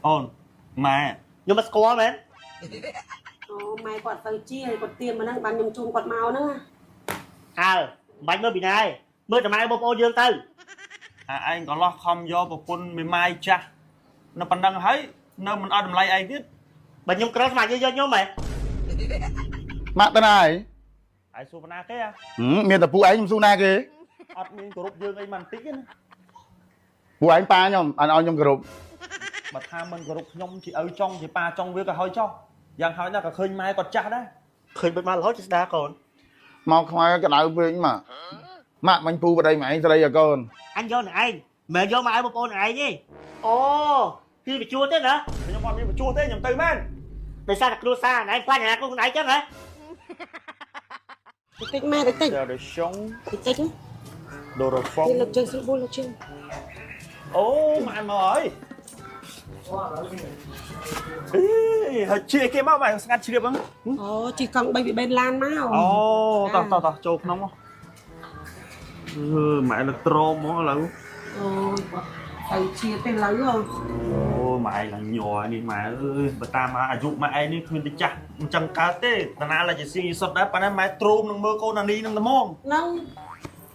អូនម៉ែខ្ញុំមិនស្គាល់មែនអូម៉ែគាត់ទៅជាគាត់ទៀមមកហ្នឹងបានខ្ញុំជូនគាត់មកហ្នឹងអើមិនបាច់មើលពីណាឯងមើលតែម៉ែបងប្អូនយើងទៅឯងក៏លោះខំយកប្រពន្ធមេម៉ាយចាស់នៅប៉ុណ្ណឹងហើយនៅមិនអត់តម្លៃឯងទៀតបើខ្ញុំក្រស្មាយកខ្ញុំហ៎ម៉ាក់តាណាឯងសួរប៉ុណ្ណាគេមានតែពួកឯងខ្ញុំសួរណាគេអត់មានគោរពយើងអីមិនតិចទេណាពួកឯងប៉ាខ្ញុំអត់ឲ្យខ្ញុំគោរពបើថាមិនគោរពខ្ញុំជាឪចង់ជាប៉ាចង់វាក៏ហើយចោះយ៉ាងហើយណាក៏ឃើញម៉ែគាត់ចាស់ដែរឃើញបិទមករហូតជាស្ដាកូនមកខ្មៅកដៅពេញម៉ាក់មិញពូប្តីម៉ែឯងស្រីឲ្យកូនអញយកនឹងឯងមិនយកមកឲ្យបងប្អូនឯងទេអូពីបញ្ជួនទេណាខ្ញុំអត់មានបញ្ជួនទេខ្ញុំទៅមែនដោយសារតែគ្រួសារឯងខ្លាចអាខ្លួនឯងចឹងហ៎តិចម៉ែតិចតិចដល់ជុងតិចតិចដូរ៉ូហ្វុងលើកជើងស្រួលលើកជើងអូម៉ែមកហើយហើយជាគេមកម៉ែស្ងាត់ជ្រាបហ្នឹងអូជីកង់3ពីបេនឡានមកអូតោះចូលក្នុងមកម៉ែលើត្រមហ្មងឥឡូវអូទៅជាទេឥឡូវអូម៉ែឡើងញ័រនេះម៉ែអើយបើតាមអាយុម៉ែឯងនេះគ្មានទៅចាស់អញ្ចឹងកើតទេតាណាឡាជាស៊ីសុទ្ធដែរប៉ុន្តែម៉ែទ្រូមនឹងមើលកូនអានីនឹងត្មងហ្នឹង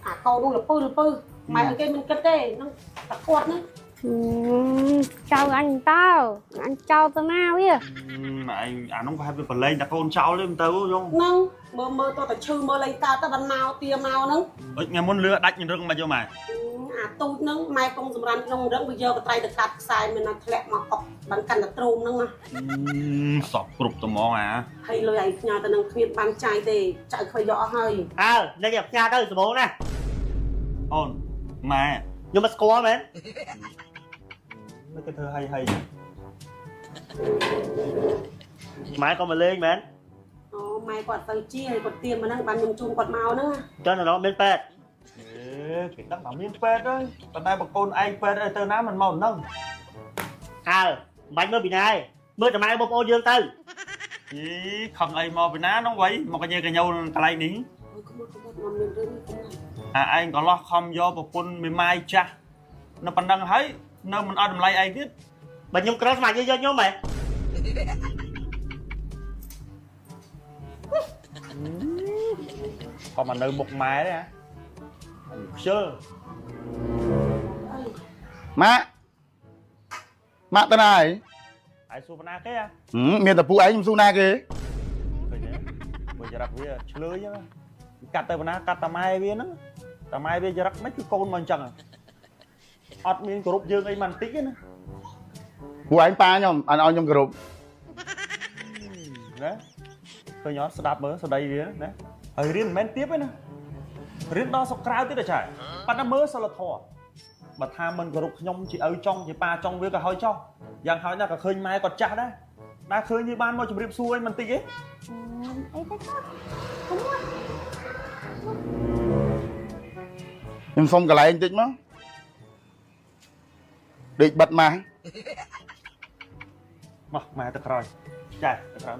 អាកូននោះលពើម៉ែឲ្យគេមិនគិតទេហ្នឹងតែគាត់ហ្នឹងចៅអញតើអញចោលទៅណាវាឯងអានោះប្រហែលវាប្រឡែងតែកូនចោលទេមិនទៅយងហ្នឹងមើលតតែឈឺមើលលេងកើតទៅបានមកទាមកហ្នឹងអុចថ្ងៃមុនលឺដាច់រឹងមកយកម៉ែអាទូចហ្នឹងម៉ែកុំសម្រានក្នុងរឹងវាយកកត្រៃទៅកាត់ខ្សែមានណាធ្លាក់មកអុកបានកាន់តែទ្រូមហ្នឹងណាសក់គ្រប់ត្មងអាហើយលុយឯងផ្ញើទៅនឹងគ្មានបានចាយទេចៅខ្វៃយកអស់ហើយអើលេងផ្ញើទៅសម្បូរណាអូនម៉ែខ្ញុំមិនស្គាល់មែនគេធ្វើហើយម៉ែក៏មកលេងមែនអូម៉ែគាត់ទៅជាគាត់ទៀមមកហ្នឹងបានខ្ញុំជូនគាត់មកហ្នឹងចុះនៅមានពេទ្យគេដឹងថាមានពេទ្យហើយប៉ុន្តែបងប្អូនឯងពេទ្យទៅណាមិនមកហ្នឹងអើមិនបាច់មើលពីណាឯងមើលតែម៉ែបងប្អូនយើងទៅខឹងអីមកពីណានោះវ៉ៃមកកញ្ញាកញ្ញូកន្លែងនេះឯងក៏លោះខំយកប្រពន្ធមេម៉ាយចាស់នៅប៉ុណ្ណឹងហើយនៅមិនអត់តម្លៃឯងទៀតបើខ្ញុំក្រស្មាយកខ្ញុំហ៎ក៏មកនៅមុខម៉ែទេហ៎ខ្ជិលម៉ាក់តាណាឯងសួរប៉ុណ្ណាគេមានតែពួកឯងខ្ញុំសួរណាគេឃើញទេមើលចរិតវាឆ្លើយហ្នឹងកាត់ទៅប៉ុណ្ណាកាត់តាម៉ែវាហ្នឹងតាម៉ែវាចរិតមិនគឺកូនមកអញ្ចឹងអត់មានគោរពយើងអីមិនតិចទេណាពួកឯងប៉ាខ្ញុំអត់ឲ្យខ្ញុំគោរពណាឃើញអត់ស្ដាប់មើលស្ដីវាណាហើយរៀនមិនមែនទៀបទេណារៀនដល់សុខក្រៅទៀតតែចាប៉ុន្តែមើលសិលធម៌បើថាមិនគោរពខ្ញុំជាឪចង់ជាប៉ាចង់វាក៏ហើយចោះយ៉ាងហើយណាក៏ឃើញម៉ែគាត់ចាស់ដែរឃើញវាបានមកជម្រាបសួរអីមិនតិចទេអីទៅគាត់ខ្ញុំសុំកន្លែងតិចមកដេកបិទម៉ាស់មកម៉ែទៅក្រោយចាទៅក្រោយ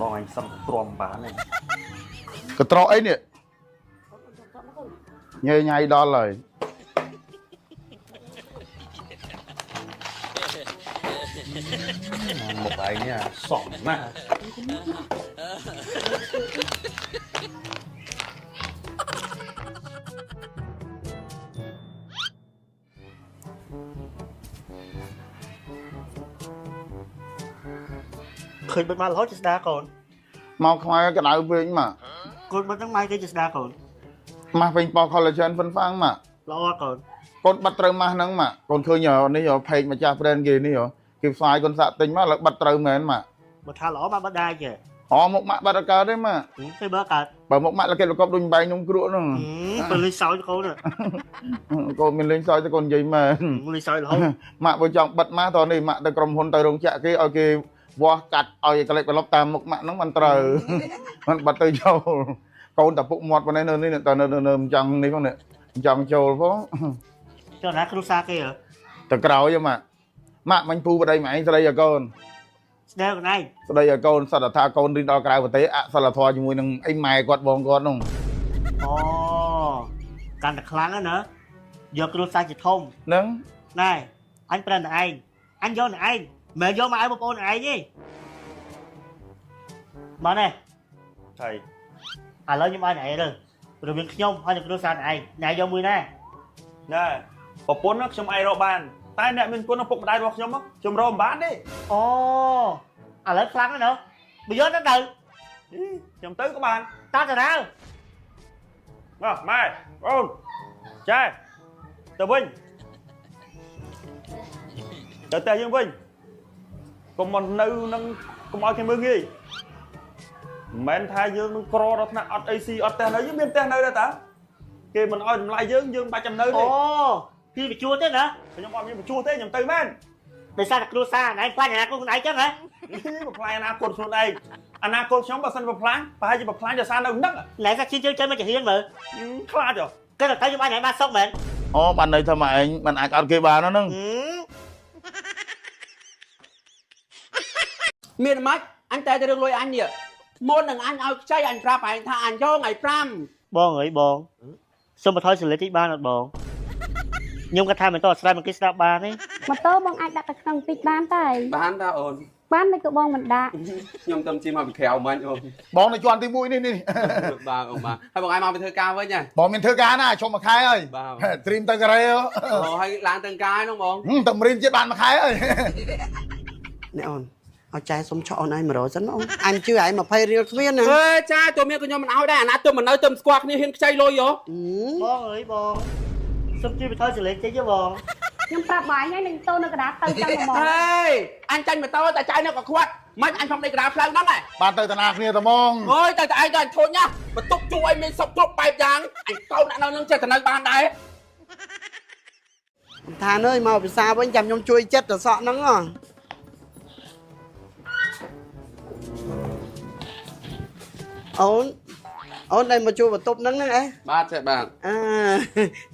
បងអញសឹមទ្រាំបានទេកត្រកអីនេះញ៉ៃដល់ហើយមុខឯងនេះសំណាស់ឃើញបិទមករហូតជាស្ដាកូនមកខ្មៅកដៅពេញកូនបិទហ្នឹងម៉ែគេជាស្ដាកូនម៉ាស់ពេញប៉ collagen ហ្វិនហ្វាំងល្អកូនកូនបាត់ត្រូវម៉ាស់ហ្នឹងកូនឃើញនេះផេកម្ចាស់ brand គេនេះគេផ្សាយកូនសាក់ទិញមកលើបាត់ត្រូវមែនបើថាល្អមកបាត់ដែរចេះមុខម៉ាក់បាត់អត់កើតទេគេបើកើតបើមុខម៉ាក់លកេតលកប់ដូចបែងខ្ញុំគ្រក់ហ្នឹងបើលេងសើចកូនកូនមានលេងសើចតែកូននិយាយមែនលេងសើចរហូតម៉ាក់បើចង់បិទម៉ាស់តនេះម៉ាក់ទៅក្រុមហ៊ុនទៅរោងចក្រគេឲ្យគេវាស់កាត់ឲ្យកលិចក្លប់តាមមុខម៉ាក់ហ្នឹងមិនត្រូវមិនបាត់ទៅចូលកូនតែពុកមាត់ប៉ុណ្ណេះនៅនេះតែនៅចង់នេះផងនេះចង់ចូលផងចុះណាគ្រូសាគេទៅក្រោយម៉ាក់មិញពូប្តីម៉ែឯងស្ដីឲ្យកូនស្ដីខ្លួនឯងស្ដីឲ្យកូនសត្វថាកូនរៀនដល់ក្រៅប្រទេសអសិលធម៌ជាមួយនឹងអីម៉ែគាត់បងគាត់នោះ Ồ, càng đặc lăng á nữa. Giờ cái đồ xa chỉ thông. Nâng. Này, anh bên là anh vô là anh. Mẹ vô mà ai một ôn là anh đi. Mà này. Thầy. À lớn như mai này rồi. Rồi mình nhông, hay là cái đồ xa này. Này vô mùi nè. Nè, bảo bốn nó trong ai rõ bàn. Tai nè mình cuốn nó phục đai hoặc nhóm á. Chùm rõ bán đi. Ồ, à lớn lăng á nữa. Bây giờ nó từ. Chùm tới các bạn. Tao từ nào? Mai, ôn. Trai. Tờ Vinh. Tờ Dương Vinh. Còn một nữ nâng không ai cái mương gì. Mến thay Dương nâng cro đó thằng ọt AC ọt tên nơi dưới biên tên nơi đó ta. Kì mình oi lại Dương 300 nơi đi. Ồ, khi bị chua thế nữa. Nhưng mà chua thế nhầm từ men. Tại sao là cái đồ xa này anh qua nhà con này chứ hả? Mà play Anacon xuống đây. Anacon sống bà sân bà plan. Bà hay chứ bà plan cho xa đâu nấc. Lẽ ra xin chơi mà chỉ hiên mà. Khá rồi. Cái là tới cho ba này ba xong mình. Ồ, bạn này thôi mà anh ai ăn kia bà nó nâng. Miền Mách, anh tay tới đường lôi anh nhỉ? Môn đừng anh ao chay anh ra phải thà anh cho ngày pram. Bon ơi bon. Xong mà thôi xử lý tí ba là bon. Nhưng cái thai mình to sai mình cái sao ba đấy. Mà tớ bọn anh đặt ở trong tịch bán tay. Bán ra ổn. Bán này của bọn mình đã. Nhưng tâm chim mà bị khéo mà anh ổn. Bọn này cho ăn tí mũi đi. Bà ông bà. Hay bọn ai mang về thơ cao với nha. Bọn mình thơ cá nè, cho mà khai ơi. Stream tơ cà rê. Hay làng tầng cái đúng không? Tầm riêng chết bạn mà khai ơi. Nè ổn. Ở trai sống trọ này mà đó dẫn ông. Anh chưa ai mà phay real viên nè. Ê cha tụi mình của nhau mình áo đây à. Tụi mình nói tụm squat này hiên chay lôi vô. Bon ơi bon. Xong chưa mình thôi xử lý tí chứ bon. Nhưng prap bài nhá, đừng tô nó cái đá tơi trong mà mòn. Ê, anh tranh mà tao tại trai nó có khoát. Mấy anh không đi cái đá phlang đó này. Bạn tơi tàn ạc nè tà mong. Ôi tại anh thôi nhá. Mà tục chui mình sọc tục bài giang. Anh câu nạn nó nâng chơi thằng nơi bàn đấy. Thà ơi mà vì sao với anh chăm trong chui chết rồi sọ nắng à. Ổn đây mà chui vào tục nắng nữa ấy. Ba chạy bạn. À,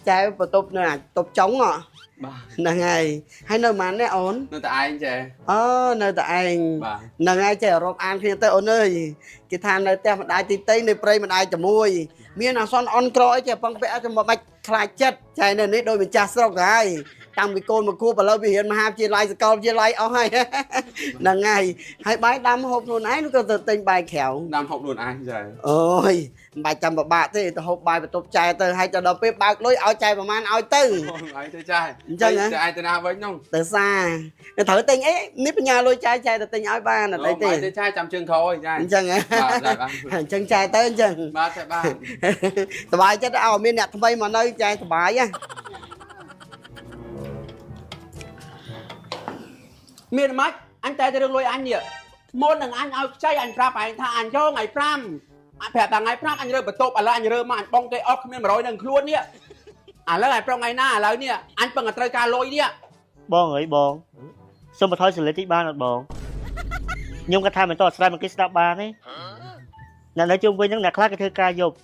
trai vào tục nữa à, tục trống à. Nè ngày, hay nơi mà nè ổn. Nơi tại anh chạy. Nơi tại anh. Nè ngày chạy ở rộp an khi tới ổn ơi. Cái thằng nơi ta mà đai tí tí nơi prey mà đai chả mùi. Miên nào son on croi chạy bằng vẽ cho mà bạch khai chất. Chạy nên đôi mình cha sốc cái. Tăng bị côn mà cua bà lâu bị hiện mà ham chia like câu chia like áo hay. Nè ngày, hai bái đam hộp luôn ấy nó có tự tình bài khéo. Đam hộp luôn anh chạy. Ôi, bài chăm bà bạ thế hộp bài và tục trai từ hai cho đọc bếp bạc lối áo trai và man áo tư. Ôi anh trai. Chân hả? Ai từ nào với nhông? Từ xa. Thử tình ấy, nếp nhà lôi trai từ tình áo ba là đây tiền. Anh trai chăm chân khôi trai. Chân hả? Chân trai tới chân. Ba chạy ba. Tờ bài chết áo miên nẹt vây mà nơi trai tờ bài á. Miền Mách, anh tay tới đường lôi anh nhỉ? Môn đừng anh ao chay anh ra phải thà anh cho ngày pram. Anh phải bằng ngày pram anh rơi bật tộp à là anh rơi mà anh bong cái ốc miền mà rồi đừng luôn nhỉ? À là ngày pram ngày na là nhỉ? Anh bằng cái trời ca lôi nhỉ? Bon ơi bon. Xong mà thôi xử lý tí ba là bon. Nhưng cái thai mình to sai mình cái sao ba đấy. Là nói chung với những nạc khác cái thơ ca dục.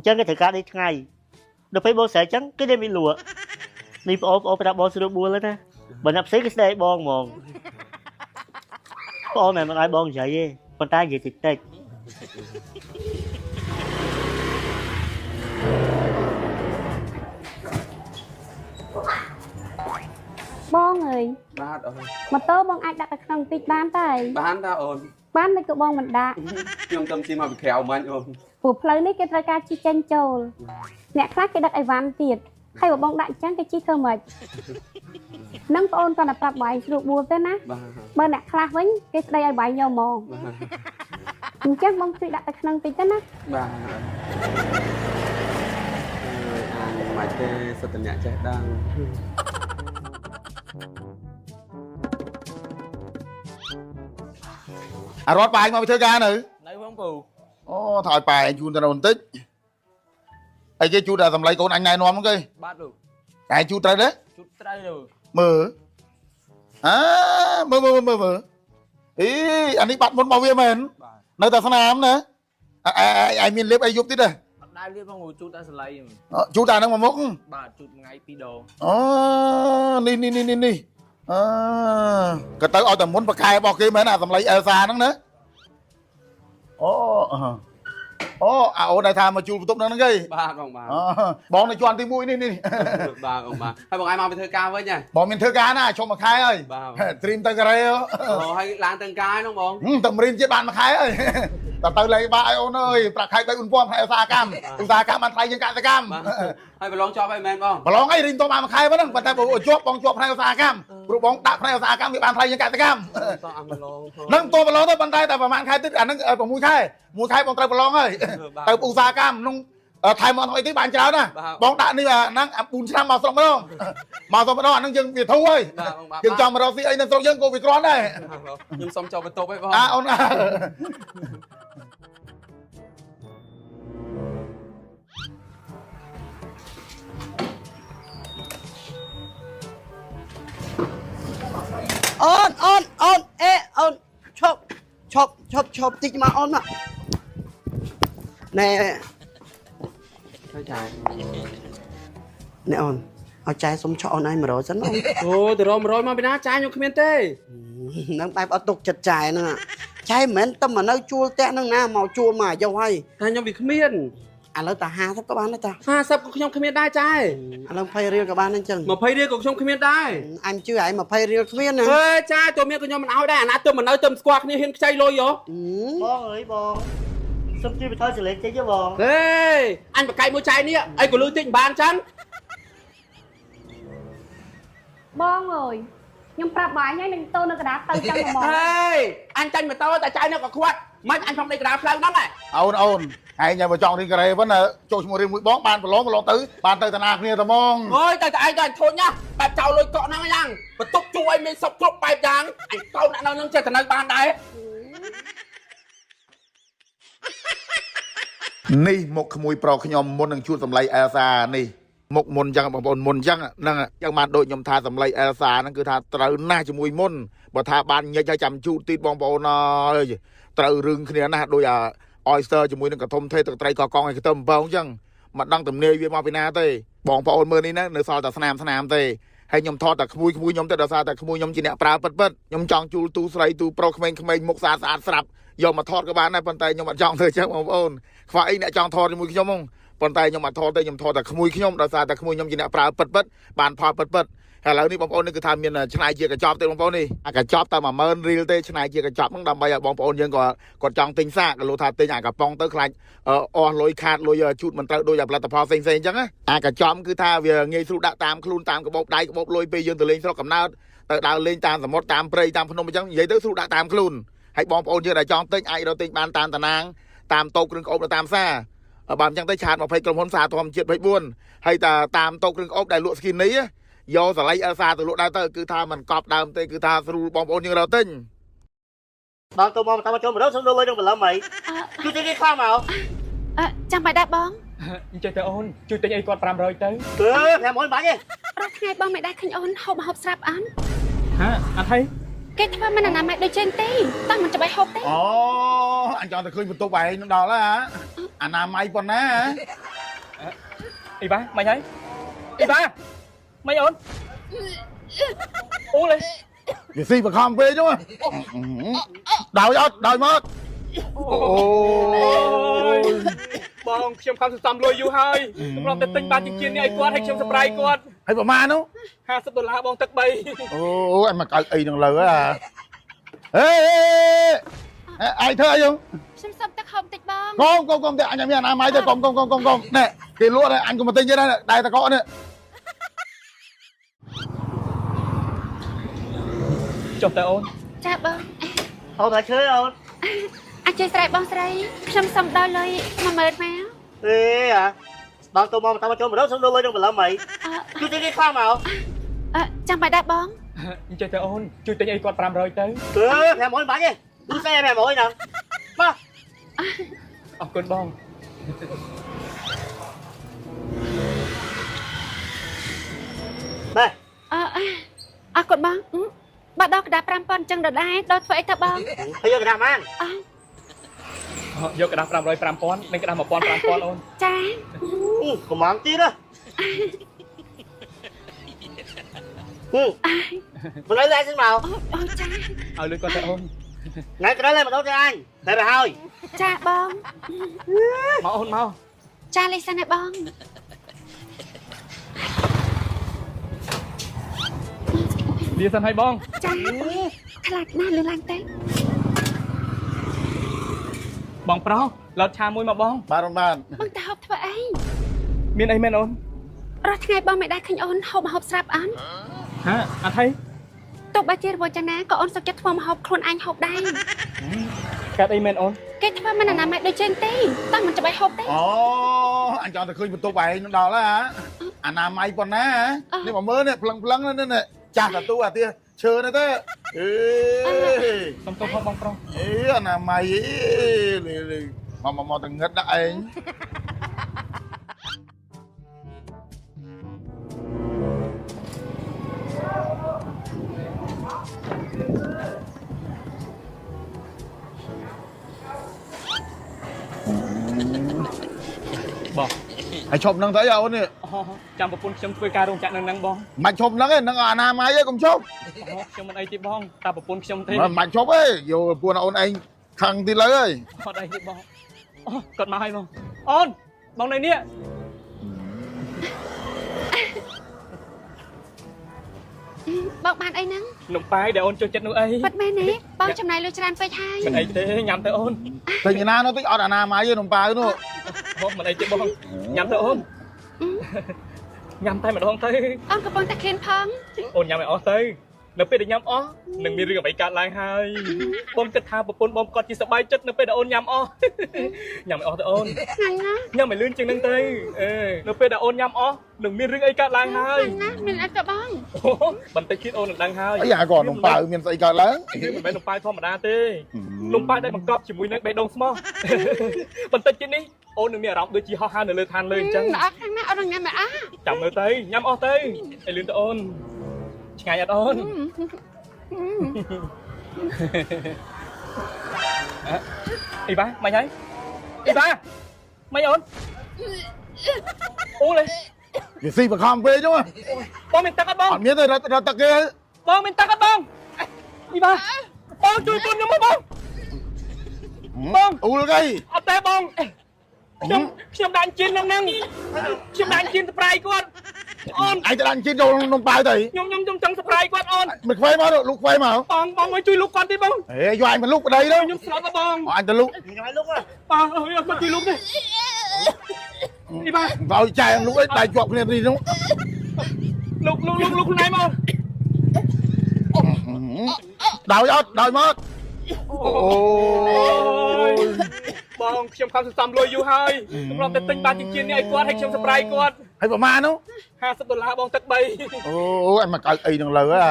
Chân cái thơ ca đi ngày. Được phải bố sẽ chắn cái đêm bị lụa. Đi ốp ra bon sẽ được bua lên á. Mình áp xí cái xe bon mòn. Con này mà ai bon vậy ấy. Con ta gì thì tết. Bon ơi. Ba ơi. Mà tớ bọn anh đặt ở trong tịch bán tay. Bán ra ổn. Bán này của bọn mình đã. Nhưng tâm chim mà bị khéo mà anh ổn. Của plei này cái tra ca chi chân châu. Nè khác cái đặt ai ván tiệt. Hay của bọn đại trắng cái chi thơ mệt. Nâng có ôn còn là prap bài rụt bùa thế ná. Bơ nè khác với cái đây ai bài nhau mòn. Nhưng chắc bông suy đặt ở trong tịch thế ná. Ba. Mày tê sao tình nhạc chạy đang. À rót bài mà bị thơ ca nữ. Đấy không phù. Ồ, thôi bài chú ta đồn tích. Ê chứ chú đã tầm lấy con anh này nóm không kì? Bát được. Cái chú trái đấy. Chút trai rồi. Mơ. À, mơ. Ý, anh ấy bắt muốn bảo vệ mình. Nơi ta sẵn ám nè. Anh miền liếp ai giúp tí đây. Đai liếp không ngồi chút ta sẽ lấy. Chú ta đang mà mốc. Bà chút ngay pi đồ. Ni. Cái tới ôi tầm muốn bạc khai bỏ kia mấy nào tầm lấy xa nắng nữa. អូអាអូនដែលថាមកជួលបន្ទប់ហ្នឹងគេ បាទបងបាទ បងនៅជាន់ទី1នេះ បាទបងបាទហើយបងឯងមកទៅធ្វើការវិញហ៎ បងមានធ្វើការណាជុំមួយខែហើយ បាទ ត្រៀមទៅការ៉េ អូហើយឡើងទៅការហ្នឹងបង តែមរៀនជាតិបានមួយខែហើយតើទៅលេងបាក់ឲ្យអូនអើយប្រាក់ខែ3-4ពាន់ផ្នែកឧស្សាហកម្មឧស្សាហកម្មបានថ្លៃជាងកសិកម្ម ហើយប្រឡងជាប់ហើយមែនបង ប្រឡងអីរៀនតបានមួយខែប៉ុណ្ណឹងប៉ុន្តែបងជាប់បងជាប់ផ្នែកឧស្សាហកម្មព្រោះបងដាក់ផ្នែកឧស្សាហកម្មវាបានថ្លៃជាងកសិកម្ម តោះអាប្រឡង នឹងតប្រឡងទៅប៉ុន្តែតែប្រហែលខែទៀតអាហ្នឹង6ខែ1ខែបងត្រូវប្រឡងហើយទៅឧស្សាហកម្មក្នុងថៃមកអីទៀតបានច្រើនណាបងដាក់នេះហ្នឹង4ឆ្នាំមកស្រុកម្ដងមកស្រុកម្ដងអាហ្នឹងយើងវាធូរហើយយើងចង់មករកស៊ីអីនៅស្រុកយើងក៏វាគ្រាន់ដែរ ខ្ញុំសុំចូលបន្ទប់ឯងបង អូនអូនអេអូនឈប់តិចមកអូនមកណែ ហើយចាយ ណែអូនឲ្យចាយសុំឆក់អូនឯង100សិនអូន អូទៅរម100មកពីណាចាយខ្ញុំគ្មានទេ នឹងបែបអត់ទុកចិត្តចាយហ្នឹងចាយមិនមែនតែមកនៅជួលផ្ទះហ្នឹងណាមកជួលមកយកហើយ តែខ្ញុំវាគ្មាន ឥឡូវតែ50ក៏បានដែរតា 50ក៏ខ្ញុំគ្មានដែរចាយ ឥឡូវ20រៀលក៏បានដែរអញ្ចឹង 20រៀលក៏ខ្ញុំគ្មានដែរ អញជឿឯង20រៀលគ្មានណា អើចាយតើមានក៏ខ្ញុំមិនឲ្យដែរអាណាទៅមិននៅទៅស្គាល់គ្នាហ៊ានខ្ចីលុយហ៎ បងអើយបងសុំជួយបន្ថយសលេងតិចទេបង ហេអញបកាយមួយចាយនេះអីក៏លឺតិចមិនបានចឹង បងអើយខ្ញុំប្រាប់បងហើយនឹងតូននៅកណ្ដាលទៅចឹងហ្មង ហេអញចាញ់ម៉ូតូតែចាយនៅក៏ខ្វាត់មិនអញផងនៃកណ្ដាលផ្លូវហ្នឹងហ៎ អូនឯងញ៉ាំមកចង់រៀនការ៉េប៉ុណ្ណាចូលឈ្មោះរៀនមួយបងបានប្រឡងទៅបានទៅតាណាគ្នាតែហ្មង អូយតែឯងទៅធូនណាបែបចោលលុយកក់ហ្នឹងយ៉ាងបន្ទប់ជួឲ្យមានសពគ្រប់បែបយ៉ាងអញកូនអ្នកនៅនឹងចេះតែនៅបានដែរ នេះមកក្មួយប្រុសខ្ញុំមុននឹងជួលសម្លៃអែលសានេះមុខមុនចឹងបងប្អូនមុនចឹងហ្នឹងចឹងបានដូចខ្ញុំថាសម្លៃអែលសាហ្នឹងគឺថាត្រូវណាស់ជាមួយមុនបើថាបានញិចឲ្យចាំជូតទៀតបងប្អូនអើយត្រូវរឿងគ្នាណាស់ដូចអា oyster ជាមួយនឹងកធំថេទឹកត្រីកកងឲ្យខ្ទឹមអំពៅចឹងមិនដឹងទំនាយវាមកពីណាទេបងប្អូនមើលនេះណានៅសល់តែស្នាមទេហើយខ្ញុំថតតែក្មួយខ្ញុំទៅដល់សារតែក្មួយខ្ញុំជាអ្នកប្រើពិតខ្ញុំចង់ជួលទូស្រីទូប្រុសក្មេងៗមុខស្អាតស្រាប់យកមកថតក៏បានដែរប៉ុន្តែខ្ញុំអត់ចង់ធ្វើចឹងបងប្អូនខ្វះអីអ្នកចង់ថតជាមួយខ្ញុំហ្នឹងប៉ុន្តែខ្ញុំអត់ថតទេខ្ញុំថតតែក្មួយខ្ញុំដោយសារតែក្មួយខ្ញុំជាអ្នកប្រើពិតបានផលពិតហើយឥឡូវនេះបងប្អូននេះគឺថាមានឆ្នៃជាកញ្ចប់ទេបងប្អូននេះអាកញ្ចប់តែ10000រៀលទេឆ្នៃជាកញ្ចប់ហ្នឹងដើម្បីឲ្យបងប្អូនយើងគាត់ចង់ទិញសាកក៏លោកថាទិញអាកំប៉ុងទៅខ្លាចអស់លុយខាតលុយជូតមិនត្រូវដូចផលិតផលផ្សេងៗអញ្ចឹងណាអាកញ្ចប់គឺថាវាងាយស្រួលដាក់តាមខ្លួនតាមកាបូបដៃកាបូបលុយពេលយើងទៅលេងស្រុកកំណើតទៅដើរលេងតាមសមុទ្រតាមព្រៃតាមភ្នំអញ្ចឹងនិយាយទៅស្រួលដាក់តាមខ្លួនហើយបងប្អូនយើងដែលចង់ទិញអាចរកទិញបានតាមតាណាងតាមតូបគ្រឿងក្អប់តាមផ្សារបើអញ្ចឹងទៅឆាត20ក្រុមហ៊ុនសារធម្មជាតិ24ហើយតាមតូបគ្រឿងក្អប់ដែលលក់ស្គីនីយកសលៃអលសាទៅលក់ដើរទៅគឺថាមិនកប់ដើមទេគឺថាស្រួលបងប្អូនយើងរកទិញ បងទៅមកតាមចូលម្ដងសុំលុយនឹងបន្លំហីជួយទីគេខ្លាំងមក ចាំបាច់ដែរបង អញ្ចឹងទៅអូនជួយទិញអីគាត់500ទៅ 500បាច់ទេ រាល់ថ្ងៃបងមិនដែរឃើញអូនហូបស្រាប់អន់ ហាអត់ហើយ គេធ្វើមិនអនាម័យដូចចេញទេតោះមិនច្បាស់ហូបទេ អូអញចង់ទៅឃើញបន្ទប់ឯងនឹងដល់ហើយអនាម័យប៉ុណ្ណា អីបាមិនហើយអីបាមិនអូនអូលេ វាស៊ីបខំពេកចឹងដោយអត់ដោយមកអូយ បងខ្ញុំខំសន្សំលុយយូរហើយខ្ញុំរត់ទៅទិញបានជានេះឲ្យគាត់ឲ្យខ្ញុំសប្រៃគាត់ ហើយប្រហែលនោះ $50បងទឹក3 អូអញមកកៅអីនឹងលើហ៎ហេអីធ្វើអីយើង ខ្ញុំសុំទឹកហូបតិចបង កុំតែអញមានអនាម័យទេកុំណែគេលក់អញកុំមកទិញទេដែរតកកនេះ ចុះទៅអូន ចាបង អូនតែឈើអូន អាចជួយស្រែកបងស្រីខ្ញុំសុំដល់លុយ10000មក អេអាបងទៅមកតាមចូលម្ដងសុំលុយនឹងបន្លំហីជួយទីគេខ្លាំងមក ចាំបាច់ដែរបង អញ្ចឹងទៅអូនជួយទិញអីគាត់500ទៅ 500បាច់ទេទូសេ500ហ្នឹងមក អរគុណបង នេះ អរគុណបងបើដល់កណ្ដាល5000អញ្ចឹងដល់ដែរដល់ធ្វើអីទៅបង ហើយយកកណ្ដាស់បាន យកกระดาษ500 5000និងกระดาษ1000 5000អូន ចា កំងទៀតណាមិនឲ្យឡើងសិនមក អូចា ឲ្យលុយគាត់ទៅអូន ngày cái đó lên mà đâu cho anh đây là hơi ចាបង មកអូនមក ចាលេងសិនឯបង លាសិនហើយបង ចាខ្លាចណាស់លឿនឡើងទៅ បងប្រុសឡតឆាមួយមកបង បាទបាន បងទៅហូបធ្វើអី មានអីមែនអូន រាល់ថ្ងៃបងមិនដែលឃើញអូនហូបម្ហូបស្រាប់អន់ ហាអត់ហើយ ទោះបីជារបបចាណាក៏អូនសុខចិត្តធ្វើម្ហូបខ្លួនឯងហូបដែរ កាត់អីមែនអូន គេធ្វើមិនអនាម័យដូចជើងទេតោះមិនច្បាស់ហូបទេ អូអញចង់ទៅឃើញបន្ទប់ឯងដល់ហើយហ៎អាណាម័យប៉ុណ្ណានេះមកមើលនេះផ្លឹងនេះចាស់តាទូអាទៀតឈើនេះទេអេ សុំទោសផងបងប្រុស អេអាណាម័យអេមកទៅងឹតដាក់ឯង បង ហើយឈប់នឹងទៅអូននេះ ចាំប្រពន្ធខ្ញុំធ្វើការរោងចក្រនឹងបង មិនឈប់នឹងឯងនឹងអាណាម័យឯងកុំឈប់ ខ្ញុំមិនអីទេបងតែប្រពន្ធខ្ញុំទេ មិនឈប់ទេយកពួនអូនឯងខឹងទីលើហើយ អត់អីទេបងគាត់មកហើយបងអូនបងនៅនេះ បងបានអីហ្នឹង នំប៉ាយដែលអូនចូលចិត្តនោះអី បាត់មែនទេបងចំណាយលុយច្រើនពេកហើយ មិនអីទេញ៉ាំទៅអូន តែញ៉ាំណានោះតិចអត់អាណាម័យទេនំប៉ាវនោះ បងមិនអីទេបងញ៉ាំទៅអូនញ៉ាំតែម្ដងទៅ អូនកំពុងតែឃ្លានផង អូនញ៉ាំឲ្យអស់ទៅនៅពេលដែលញ៉ាំអស់នឹងមានរឿងអ្វីកើតឡើងហើយបងគិតថាប្រពន្ធបងគាត់ជាសប្បាយចិត្តនៅពេលដែលអូនញ៉ាំអស់ញ៉ាំឲ្យអស់ទៅអូន ឆ្ងាញ់ណាស់ ញ៉ាំឲ្យលឿនជាងហ្នឹងទៅនៅពេលដែលអូនញ៉ាំអស់នឹងមានរឿងអីកើតឡើងហើយ ឆ្ងាញ់ណាស់មានអត់ទៅបង បន្តិចទៀតអូននឹងដឹងហើយ អីអាគាត់នំប៉ាវមានស្អីកើតឡើង នេះមិនមែននំប៉ាយធម្មតាទេនំប៉ាយដែលបង្កប់ជាមួយនឹងបេះដូងស្មោះបន្តិចទៀតនេះអូននឹងមានអារម្មណ៍ដូចជាហោះហើរនៅលើឋានលើអញ្ចឹង ល្អខ្លាំងណាស់អូនញ៉ាំមកអស់ ចាំមើលទៅញ៉ាំអស់ទៅឲ្យលឿនទៅអូនឆ្ងាញ់អត់អូនអីបាមិនហើយអីបាមិនអូនអូលេ វាស៊ីបខំពេកចឹង បងមានទឹកអត់បង អត់មានទេរត់ទឹកគេ បងមានទឹកអត់បងអីបាបងជួយខ្លួនខ្ញុំមកបង អ៊ូលគេ អត់ទេបងខ្ញុំដាក់ជៀនហ្នឹងខ្ញុំដាក់ជៀនស្ប្រៃគាត់អូន ឯងទៅដាក់ជិះចូលនំប៉ាវទៅ ខ្ញុំចង់ស្ប្រៃគាត់អូន មិនខ្វែមកលោកខ្វែមក បងមកជួយលោកគាត់ទេបង អេយកអញមកលោកប្តីទៅ ខ្ញុំស្លុតបង អញទៅលោក ខ្ញុំឲ្យលោកហ៎ បងអើយអត់មកជួយលោកទេនេះបាទ ឲ្យចែងលោកឯងដៃជាប់គ្នានេះនោះ លោកខ្លួនឯងមក ដោយអត់ដោយមកអូយ បងខ្ញុំខំសន្សំលុយយូរហើយខ្ញុំតែទិញបានជានេះឲ្យគាត់ឲ្យខ្ញុំសប្រៃគាត់ ហើយប្រមាណនោះ $50បងទឹក3 អូអញមកកៅអីនឹងលើហ៎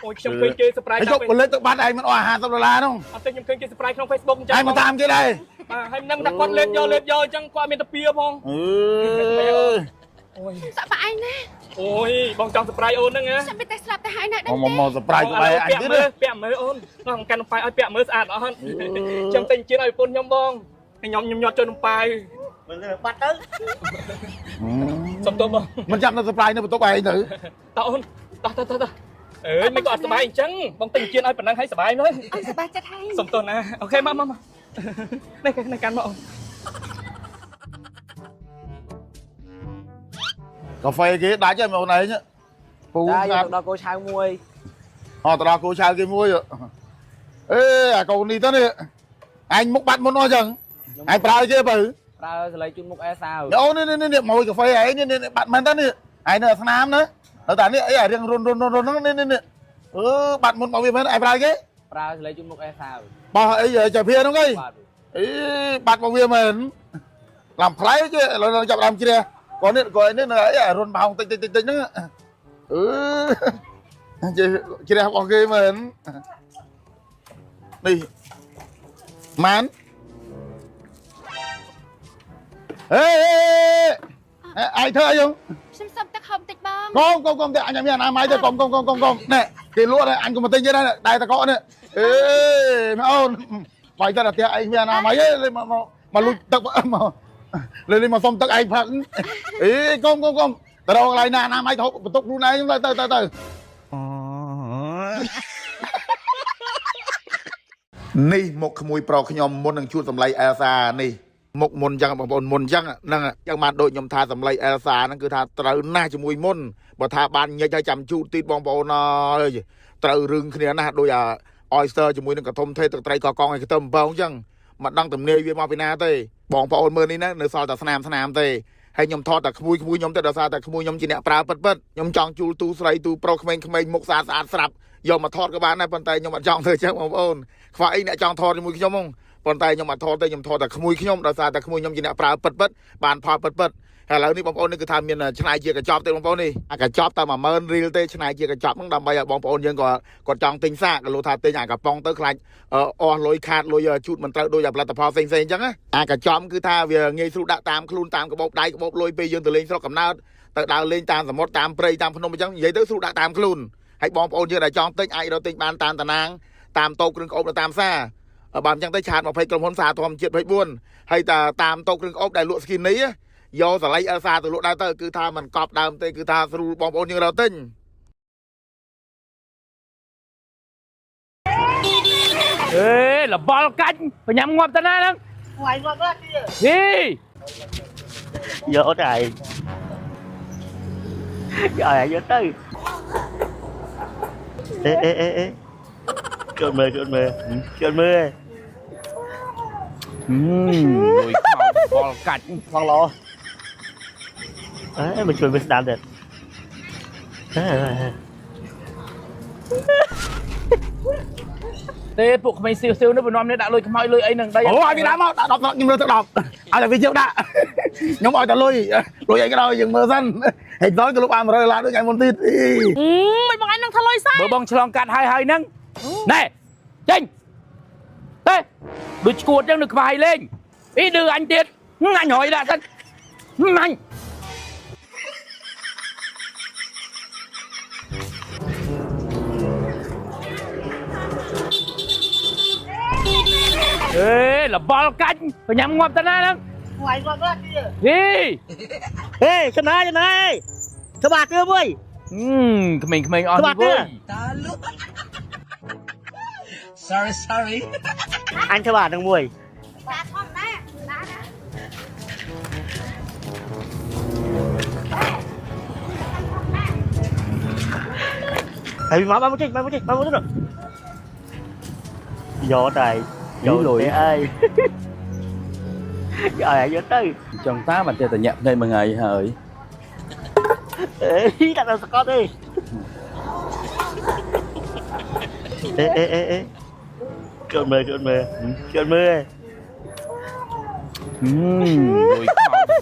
អូយខ្ញុំឃើញគេសប្រៃ ហើយយកពលិតទៅបាត់ឯងមិនអស់$50នោះ អត់ទេខ្ញុំឃើញគេសប្រៃក្នុង Facebook អញ្ចឹង ឯងមកតាមគេដែរ បាទហើយនឹងតែគាត់លេបយកអញ្ចឹងគាត់មានតាពៀផង អឺ អូយ សាក់ប៉ាឯងណា អូយបងចង់សប្រៃអូនហ្នឹងណា ចាំមិនតែស្លាប់ទៅហើយនៅ មកសប្រៃក្បែរអញទៀត ពាក់មើលអូនក្នុងកាន់នំប៉ាយឲ្យពាក់មើលស្អាតអស់ខ្ញុំទិញជៀនឲ្យប្រពន្ធខ្ញុំបងខ្ញុំញាត់ចូលនំប៉ាយ មិនទៅបាត់ទៅ សុំទោសបង មិនចាំទៅសប្រៃនៅបន្ទប់ឯងទៅ តើអូនតោះអើយមិនក៏អត់សុបាយអញ្ចឹងបងទិញជៀនឲ្យប៉ុណ្ណឹងឲ្យសុបាយនោះ អូនសប្បាយចិត្តហើយ សុំទោសណាអូខេមកនេះកាន់មកអូន កាហ្វេគេដាច់ហើយមកអូនឯងពូស្ងាត់ ដល់កោឆៅមួយ អត់ទៅដល់គូឆៅគេមួយអេអាកូននេះទៅនេះអញមុខបាត់មុនអស់ចឹងអញប្រើគេបើ ប្រើសលេងជូនមុខអេសាវ អូនេះមួយកាហ្វេឯងនេះបាត់មែនតើនេះឯងនៅស្នាមណានៅតែនេះអីអារៀងរុនហ្នឹងនេះបាត់មុនមកវាមែនឯងប្រើគេ ប្រើសលេងជូនមុខអេសាវ បោះអីចាភៀហ្នឹងអីអីបាត់មកវាមែនlàmផ្លែគេឥឡូវចាប់ដើមជ្រះcònនេះនៅអីរុនបោងតិចហ្នឹងជ្រះរបស់គេមែននេះម៉ានអេឯងធ្វើអីហ្នឹង ខ្ញុំសុំទឹកហូបតិចបង កុំតែអញមានអនាម័យទៅកុំណែគេលក់អញកុំមកទិញទេដែរតែតកនេះអេម៉ែអូនបាយតែផ្ទះឯងមានអនាម័យទេមកលុយទឹកមកលើនេះមកសុំទឹកឯងផឹកអេកុំទៅរកកន្លែងណាអនាម័យទៅបន្ទុកខ្លួនឯងទៅ នេះមកក្មួយប្រខ្ញុំមុននឹងជួបសម្លៃអែលសានេះមុខមុនចឹងបងប្អូនមុនចឹងហ្នឹងចឹងបានដូចខ្ញុំថាសម្លៃអែលសាហ្នឹងគឺថាត្រូវណាស់ជាមួយមុនបើថាបានញិចឲ្យចាំជូតទីបងប្អូនអើយត្រូវរឿងគ្នាណាស់ដូចអា oyster ជាមួយនឹងកធំទេទឹកត្រីកកងឲ្យខ្ទឹមអំបោងចឹងមិនដឹងទំនាយវាមកពីណាទេបងប្អូនមើលនេះណានៅសល់តែស្នាមទេហើយខ្ញុំថតតែក្មួយខ្ញុំទៅដល់សារតែក្មួយខ្ញុំជាអ្នកប្រើពិតខ្ញុំចង់ជួលទូស្រីទូប្រុសក្មេងៗមុខស្អាតស្រាប់យកមកថតក៏បានដែរប៉ុន្តែខ្ញុំអត់ចង់ធ្វើចឹងបងប្អូនខ្វះអីអ្នកចង់ថតជាមួយខ្ញុំហ្នឹងប៉ុន្តែខ្ញុំអត់ថតទេខ្ញុំថតតែក្មួយខ្ញុំដោយសារតែក្មួយខ្ញុំជាអ្នកប្រើពិតបានផលពិតហើយឥឡូវនេះបងប្អូននេះគឺថាមានឆ្នៃជាកញ្ចប់ទេបងប្អូននេះអាកញ្ចប់តែ 10000 រៀលទេឆ្នៃជាកញ្ចប់ហ្នឹងដើម្បីឲ្យបងប្អូនយើងគាត់ចង់ទិញសាកក៏លោកថាទិញអាកំប៉ុងទៅខ្លាចអស់លុយខាតលុយជូតមិនត្រូវដូចផលិតផលផ្សេងអញ្ចឹងណាអាកញ្ចប់គឺថាវាងាយស្រួលដាក់តាមខ្លួនតាមកាបូបដៃកាបូបលុយពេលយើងទៅលេងស្រុកកំណើតទៅដើរលេងតាមសមុទ្រតាមព្រៃតាមភ្នំអញ្ចឹងនិយាយទៅស្រួលដាក់តាមខ្លួនហើយបងប្អូនយើងដែលចង់ទិញអាចរកទិញបានតាមតាណាងតាមតូបគ្រឿងក្អប់នៅតាមផ្សារបើមិនអញ្ចឹងទៅឆាត20ក្រុមហ៊ុនសារធម្មជាតិ24ហើយតាមតូបគ្រឿងក្អប់ដែលលក់ស្គីនីយកសលៃអែលសាទៅលក់ដែរទៅគឺថាមិនកប់ដើមទេគឺថាស្រួលបងប្អូនយើងរកទិញអេលបល់កាច់បញ្ញាំងាប់តាណាហ្នឹងថ្ងៃងាប់ដែរហីយកតែយកទៅជួយមើលលុយខ្មៅបល់កាច់ផងឡមកជួយមើលស្ដាប់ទៀតទេពួកក្មេងសៀវនេះបំណំនេះដាក់លុយខ្មៅលុយអីនឹងដីអូឲ្យវាដាក់មកដាក់10ខ្ញុំលើទឹក10ឲ្យតែវាជើងដាក់ខ្ញុំឲ្យតែលុយអីក៏ដោយយើងមើលសិនហេតុដល់ក៏លោកបាន100ដុល្លារដូចថ្ងៃមុនទៀតមិនបងឯងនឹងថាលុយសោះបើបងឆ្លងកាត់ហើយហ្នឹងណែចេញទេដូចឈួតចឹងនៅក្បែរលេងអីឌឺអញទៀតអញរយដាក់សិនអញអេលបល់កាច់បញ្ញាំងាប់តាណាហ្នឹងថ្ងៃងាប់ដែរហេចំណាយធ្វើបាក់គឺមួយក្មេងៗអស់នេះវើយsorry អញធ្វើបាក់នឹងមួយបាក់ធម្មតាហើយមកចេញយកតែយកលុយអីយកទៅចង់តាមកតែញាក់ភ្នែកមួយថ្ងៃហើយអេដាក់ដល់សកលទេជួយមើលលុយខ្មៅ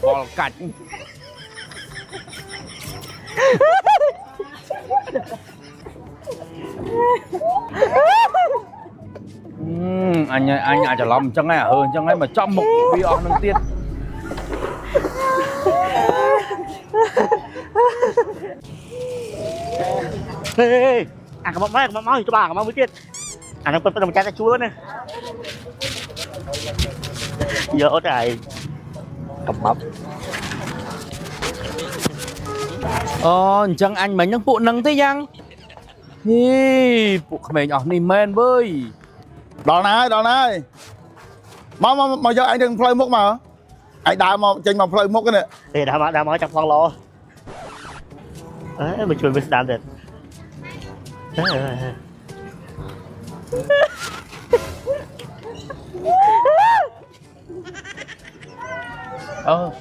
បល់កាច់អញអាចច្រឡំអញ្ចឹងហើយអញ្ចឹងហើយមកចំមុខវាអស់នឹងទៀតអាកំមកច្បាស់កំមកមួយទៀតអានឹងពិតមិនចាស់តែជួលណាយកតែកំបអូអញ្ចឹងអញមិញហ្នឹងពួកនឹងទេយ៉ាងហីពួកក្មេងអស់នេះមែនវើយដល់ណាហើយមកយកអញទៅផ្លូវមុខមកអញដើរមកចេញមកផ្លូវមុខនេះទេដើរមកចាប់ផងឡមកជួយមើលស្ដាប់ទៀត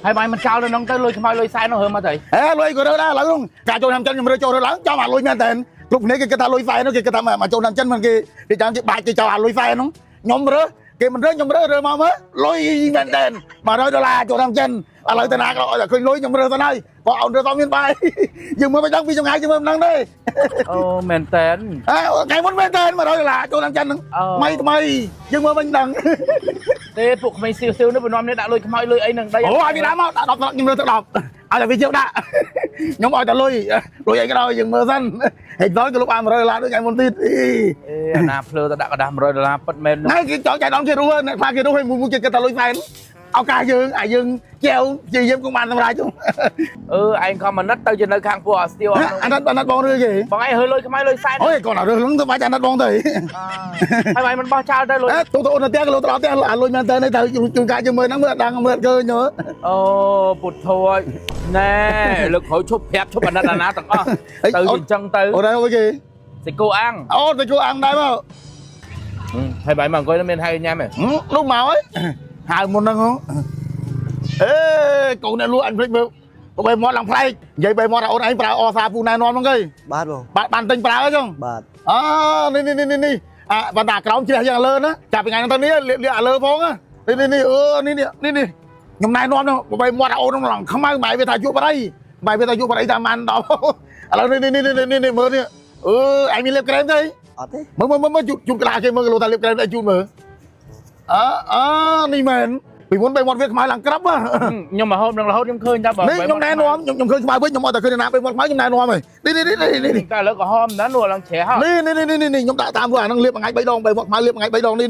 ហើយបាយមិនចោលទៅនឹងទៅលុយខ្មៅលុយសែននោះហើមកទៅលុយក៏រើដែរឥឡូវការចូលឆ្នាំចិនខ្ញុំរើចូលរើឡើងចាំអាលុយមែនតើគ្រប់គ្នាគេគិតថាលុយសែននោះគេគិតថាមកចូលឆ្នាំចិនមិនគេចាំគេបាច់គេចោលអាលុយសែននោះខ្ញុំរើគេមិនរើខ្ញុំរើមកមើលលុយមែនតើ$100ចូលឆ្នាំចិនឥឡូវតាណាក៏ឲ្យតែឃើញលុយខ្ញុំរើទៅហើយក៏អោនរើទៅមានបាយយើងមើលមិនដឹងពីចម្ងាយយើងមើលមិនដឹងទេអូមែនតើថ្ងៃមុនមែនតើ$100ចូលឆ្នាំចិនហ្នឹងថ្មីយើងមើលមិនដឹងទេពួកក្មេងសៀវនេះបំណំនេះដាក់លុយខ្មៅលុយអីនឹងដីអូឲ្យវាដាក់មកដាក់10ខ្ញុំរើទៅ10ឲ្យតែវាជើងដាក់ខ្ញុំឲ្យតែលុយអីក៏ដោយយើងមើលសិនហេតុដល់ក៏លោកបាន$100ដូចថ្ងៃមុនទៀតអាណាភ្លើទៅដាក់កដាស់$100ពិតមែនហ្នឹងគេចង់ចៃដន្យគេរស់អ្នកខ្លះគេរស់ហើយមួយគេគិតថាលុយសែន ao ca dương treo gì em cũng bàn làm lại chung anh không mà nứt tao trên nơi khang của tiêu anh nát bong đưa gì bọn anh hơi lôi cái máy lôi sai ôi còn là đưa lắm tôi phải cho nát bong thì hai mày mình bao trao đây lôi tôi nó tiếc lôi là lôi men tới đây tao chung ca chung mới nắng mưa đang mưa cơ nhớ bụt thôi nè lực hội chụp hẹp chụp bản đàn á tặng từ nhìn chân từ ở đây có cái gì thì cô ăn thì cô ăn đây mà hai bảy mà coi nó men hay nha mày lúc màu ấy hai môn năng không ê cậu này luôn anh phải có bề mọt làm play vậy bề mọt là anh phải o xa phụ này non không câyបាទបង bạn tình phải không បាទ นี่bạnด่าcái ông chia hàng lơ đó chả phải ngày taoนี้liệu lơ phong áนี่nhom này non không bề mọt là ôn trong lòng không ai mày về thay chuột vào đây tao ăn đó alorsนี่mơ đi anh đi liệp cái đấy អត់ទេ មើលជូនក្តារគេមើលគេលោថាលៀបក្រែមឲ្យជូនមើលនេះមែនពីមុន3មាត់វាខ្មៅឡើងក្រាប់ខ្ញុំមកហូបនឹងរហូតខ្ញុំឃើញថាបើនេះខ្ញុំណែនាំខ្ញុំឃើញខ្មៅវិញខ្ញុំអត់តែឃើញណា3មាត់ខ្មៅខ្ញុំណែនាំហើយនេះ តែលើក៏ហមដែរនោះឡើងច្រះហើយនេះខ្ញុំដាក់តាមវាអាហ្នឹងលៀបមួយថ្ងៃ3ដង3មាត់ខ្មៅលៀបមួយថ្ងៃ3ដងនេះ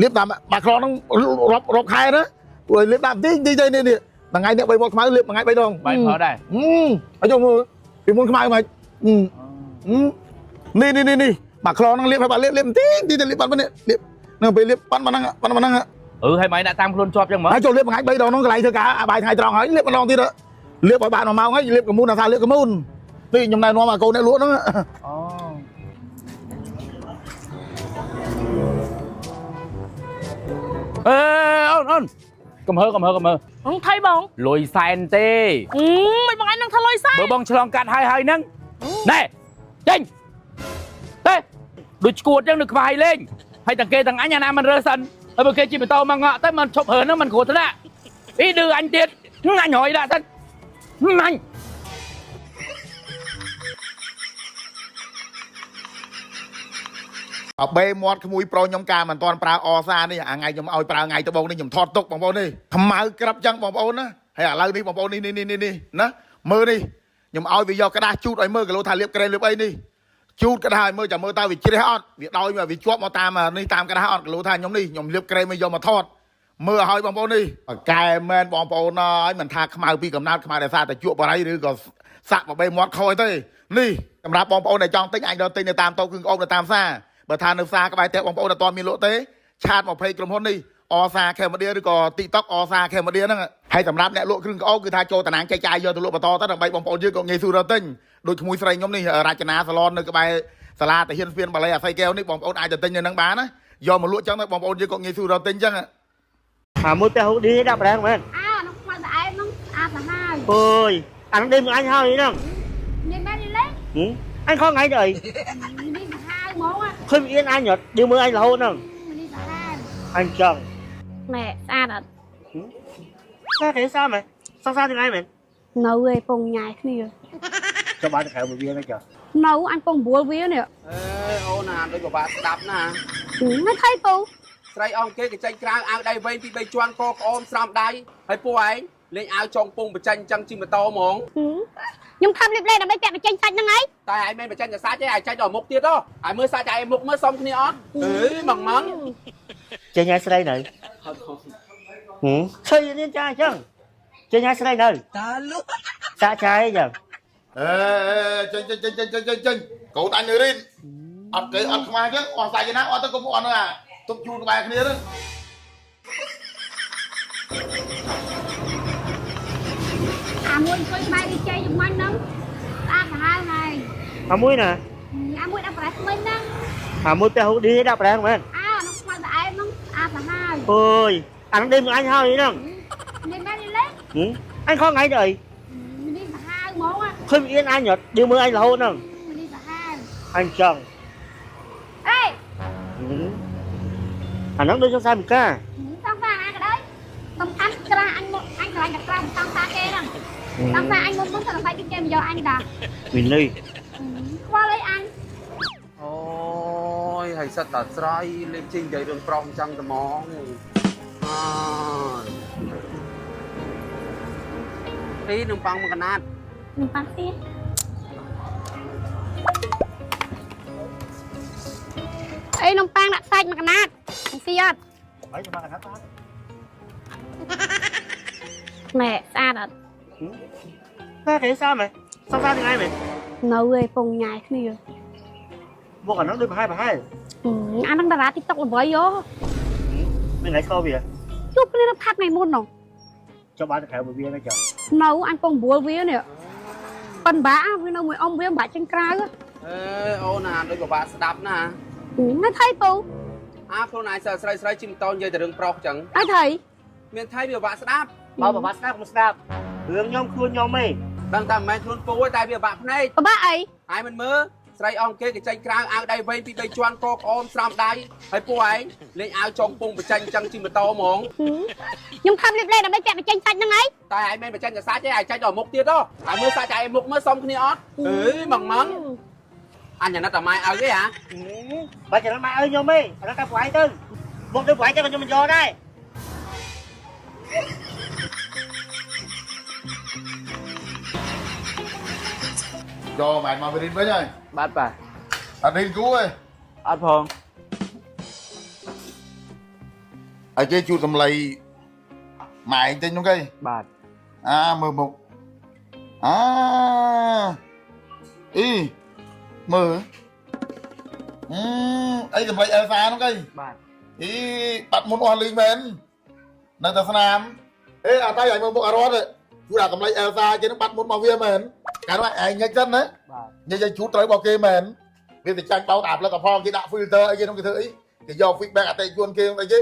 លៀបតាមបាក់ក្រហ្នឹងរាប់ខែណាព្រោះលៀបដាក់បន្តិចនេះមួយថ្ងៃនេះ3មាត់ខ្មៅលៀបមួយថ្ងៃ3ដងបាយប្រើដែរឲ្យចុះមើលពីមុនខ្មៅមិនนี่บักคลองนั่งเรียบให้บักเรียบที่จะเรียบปันเนี่ยเรียบนั่งไปเรียบปันมานั่งให้ไหมđã tam luôn chọp chẳng màให้โจเรียบมาไงไปดองน้องไกลเธอกะใบไทยตรองให้เรียบมาลองที่เด้อเรียบไปบ้านมาเมาให้เรียบกับมูนนะซาเรียบกับมูนนี่ยมนายนัวมาโกนได้รู้นั่งôn cầm hơ không thấy bông lùi sai tê mày bằng anh đang thay lôi sai bữa bông chlong cạn hai nâng này chinh thế đuổi cuột chẳng được vài lên hay thằng kia thằng anh nhà nam mình rơi sân ở bên kia chỉ mình tao mà ngọ tới mình chụp hờn nó mình khổ thế nè ý đưa anh tiết anh hỏi đã thân anh ở bê mót cái mũi pro nhom ca mình toàn pra o xa đi ngày nhom ao pra ngày tao bông đi nhom thọt tục bông đi thầm máu cái chăng bông bông á hay là lâu đi bông đi nè mơ đi nhom ao vì do cái đa chút ấy mơ cái lô thà liệp cái liệp ấy đi chút cái đa mơ chả mơ tao vì chia hot việc đôi mà vì chóp mà tam mà đi tam cái đa hot cái lô thà nhom đi nhom liệp cái mới do mà thọt mơ hỏi bông đi cái men bông nói mình tha khmau pi cầm nát khmau để xaแต่chuột vào đây rồi còn sạc vào bê mót khôi thế đi cầm nát bông này trong tính anh đó tính để tam tao cưng ôm để tam xaបើថានៅផ្សារក្បែរផ្ទះបងប្អូនអត់មានលក់ទេឆាតមកភ័យក្រុមហ៊ុននេះអសាខេមឌីឬក៏ TikTok អសាខេមឌីហ្នឹងហើយសម្រាប់អ្នកលក់គ្រឿងក្អោបគឺថាចូលតាណាងចែកចាយយកទៅលក់បន្តទៅដើម្បីបងប្អូនយើងក៏ងាយស្រួលរកទិញដូចឈ្មោះស្រីខ្ញុំនេះរចនាសាឡននៅក្បែរសាលាតាហ៊ានស្ពានបាលីអាស័យកែវនេះបងប្អូនអាចទៅទិញនៅហ្នឹងបានណាយកមកលក់ចឹងទៅបងប្អូនយើងក៏ងាយស្រួលរកទិញចឹងមួយផ្ទះហូឌីដាក់ប្រេងមែនnó qua tại em nó là hai ôi anh đêm anh hơi đi đâu đi bên đi lấy anh có ngày rồi đi hai món á không yên anh nhật đi mưa anh là hôn không đi hai anh chồng mẹ xa thật sao thế sao mày sao thế này mày nấu về cùng nhai kia cho bạn khảo một viên đấy chờ nấu ăn cùng búa vía nè ô nè đây của bạn đập nè nó thấy cô ស្រីអង្គគេចេញក្រៅអាវដៃវែងពី3ជាន់កក្អូនស្រោមដៃហើយពួកឯងលេងអាវចុងពងបញ្ចេញចឹងជិះម៉ូតូហ្មងខ្ញុំខំលេបលេដើម្បីពាក់បញ្ចេញសាច់ហ្នឹងហើយតែឯងមិនបញ្ចេញតែសាច់ទេឯងចេញដល់មុខទៀតហ៎ឯងមើលសាច់ឯងមុខមើលសុំគ្នាអត់ម៉ងchơi nhai sấy này chơi lên trai chứ chơi nhai sấy này xa trái giờ chân cậu ta nhớ đi ăn cái ăn không ai chứ ăn sai cái nào ăn tới cũng ăn nữa à tục chu cái bài kia đó muối coi bài đi chơi dùng anh nóng ta cả hai này muối nè muối đập lại mình đó muối pe hú đi đập lạiមែនnó qua tại em nó cả hai ôi anh đêm anh hơi đi đâu đi bên đi lấy anh có ngày rồi đi hai món á không yên anh nhật đi mưa anh là hôn không đi hai anh chồng ê anh nói cho sao mình ca xong ra ai cái đấy xong anh ra anh lại đặt ra xong ra kia nè xong ra anh muốn sao phải đi kia giờ anh đã mình đi qua lấy anh ôi hay sao ta trai lên trình vậy đường prong chăng tờ món tí nông păng một cái nát nông păng tiết ê nông păng đặt sạch một cái nát xì ớt phải cho ba cái nát Mẹ xa đợt Thế thì sao mày? Sao sao thì ngay mày? nấu người cùng nhai kia Vô cả nó đi bà hai anh đang đá tiktok là với vô Mày lấy sao vậy? chúc cái nó phát này muôn nào Cho bà thèo một viên đây chờ nấu anh con búa vía nè con bá với nấu mùi ông với bả trên crai á ô nè đôi của bà sẽ đập nè nó thấy tuខ្លួនឯងស្រីស្រីជិះម៉ូតូនិយាយតែរឿងប្រុសចឹង ai thấy មានថៃវាបាក់ស្ដាប់ Bà bà snap không snap Hướng nhóm khuôn nhóm mày ដឹងតែមិនមែនខ្លួនពូទេតែវាបាក់ភ្នែក bà bác ấy ហើយមិនមើលស្រីអងគេគេចេញក្រៅអាវដៃវែងពី3ជាន់កកអូនស្រោមដៃហើយពូឯងលេងអាវចុងពងបញ្ចេញចឹងជិះម៉ូតូហ្មង nhưng tham liệp lên là mấy kẹt mà tranh xanh năng ấy តែឯងមិនបញ្ចេញតែសាច់ទេឯងចេញដល់មុខទៀតហ៎ហើយមើលសាច់ឯងមុខមើលសុំគ្នាអត់អើយម៉ងអញអាណិតតែម៉ែឲ្យទេហ៎ Bà chờ nó mày ơi nhóm mày Nó ta quái tư Một đứa quái cho mình vô đây យកម៉ែមកវិញវិញហើយ បាទបាទ អត់រៀនគូទេ អត់ផង ឲ្យគេជូតសម្លៃម៉ែឯងទិញនោះគេ បាទ អាមើលមុខអាអីមើលអីសម្លៃអេលសានោះគេ បាទ អីបាត់មុនអស់លីងមែននៅតែស្នាមអេអាតៃឲ្យមើលមុខអរត់ជួអាសម្លៃអេលសាគេនឹងបាត់មុនមកវាមែនកាលនោះឯងញ៉ាច់ចិត្តណា បាទ ញ៉ាច់ឲ្យជូតត្រូវរបស់គេមែនវាទៅចាញ់បោកអាផលិតផលគេដាក់ filter អីគេនោះគេធ្វើអីគេយក feedback អតិថិជនគេអីគេ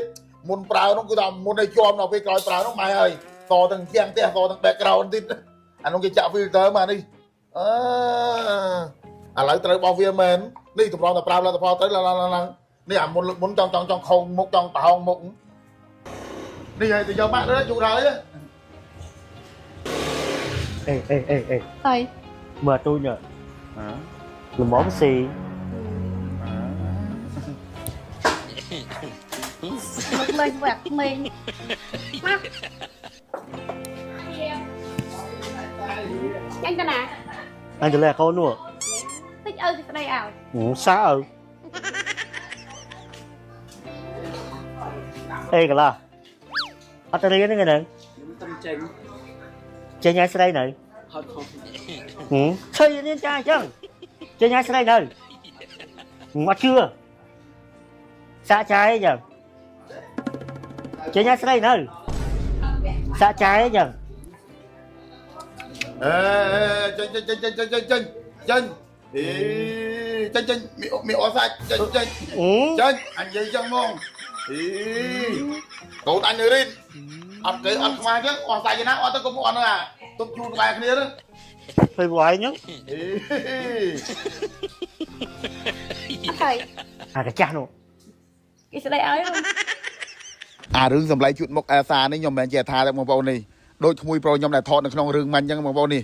មុនប្រើនោះគឺថាមុនឲ្យជាប់ដល់ពេលក្រោយប្រើនោះម៉ែហើយសទាំងជាងផ្ទះសទាំង background ទៀតអានោះគេចាក់ filter មកនេះឥឡូវត្រូវរបស់វាមែននេះតម្រង់តែប្រើផលិតផលទៅឡើងនេះអាមុនចង់ខោងមុខចង់ប្រហោងមុខនេះឲ្យទៅយកបាក់ទៅជូតហើយ Ê thấy Mời tôi nhờ Là món xì một lên vẹt mình mắt nhanh ta nè Anh trở lại con nữa thích ơi thì đây ảo Xa ở Ê cả là Anh ta đi cái này ខ្ញុំចេញ Chơi nhai xe đây này ហត់ខំ Chơi lên trai chăng Chơi nhai xe đây này Mà chưa Xã trái chẳng Chơi nhai xe đây này Xã trái chẳng Ê, chênh mẹ ở sạch chênh anh gì chân không cậu anh người đi ăn cái ăn mai chứ ăn sạch gì nào ăn tới cũng ăn à tôi chua bài kia đó Phải quái nhá thấy À cái cha nó cái sẽ đây ấy luôn រឿងសម្លៃជូតមុខអេសានេះខ្ញុំមិនមែនជាថាទេបងប្អូននេះដូចក្មួយប្រូខ្ញុំដែលថតនៅក្នុងរឿងមិនអញ្ចឹងបងប្អូននេះ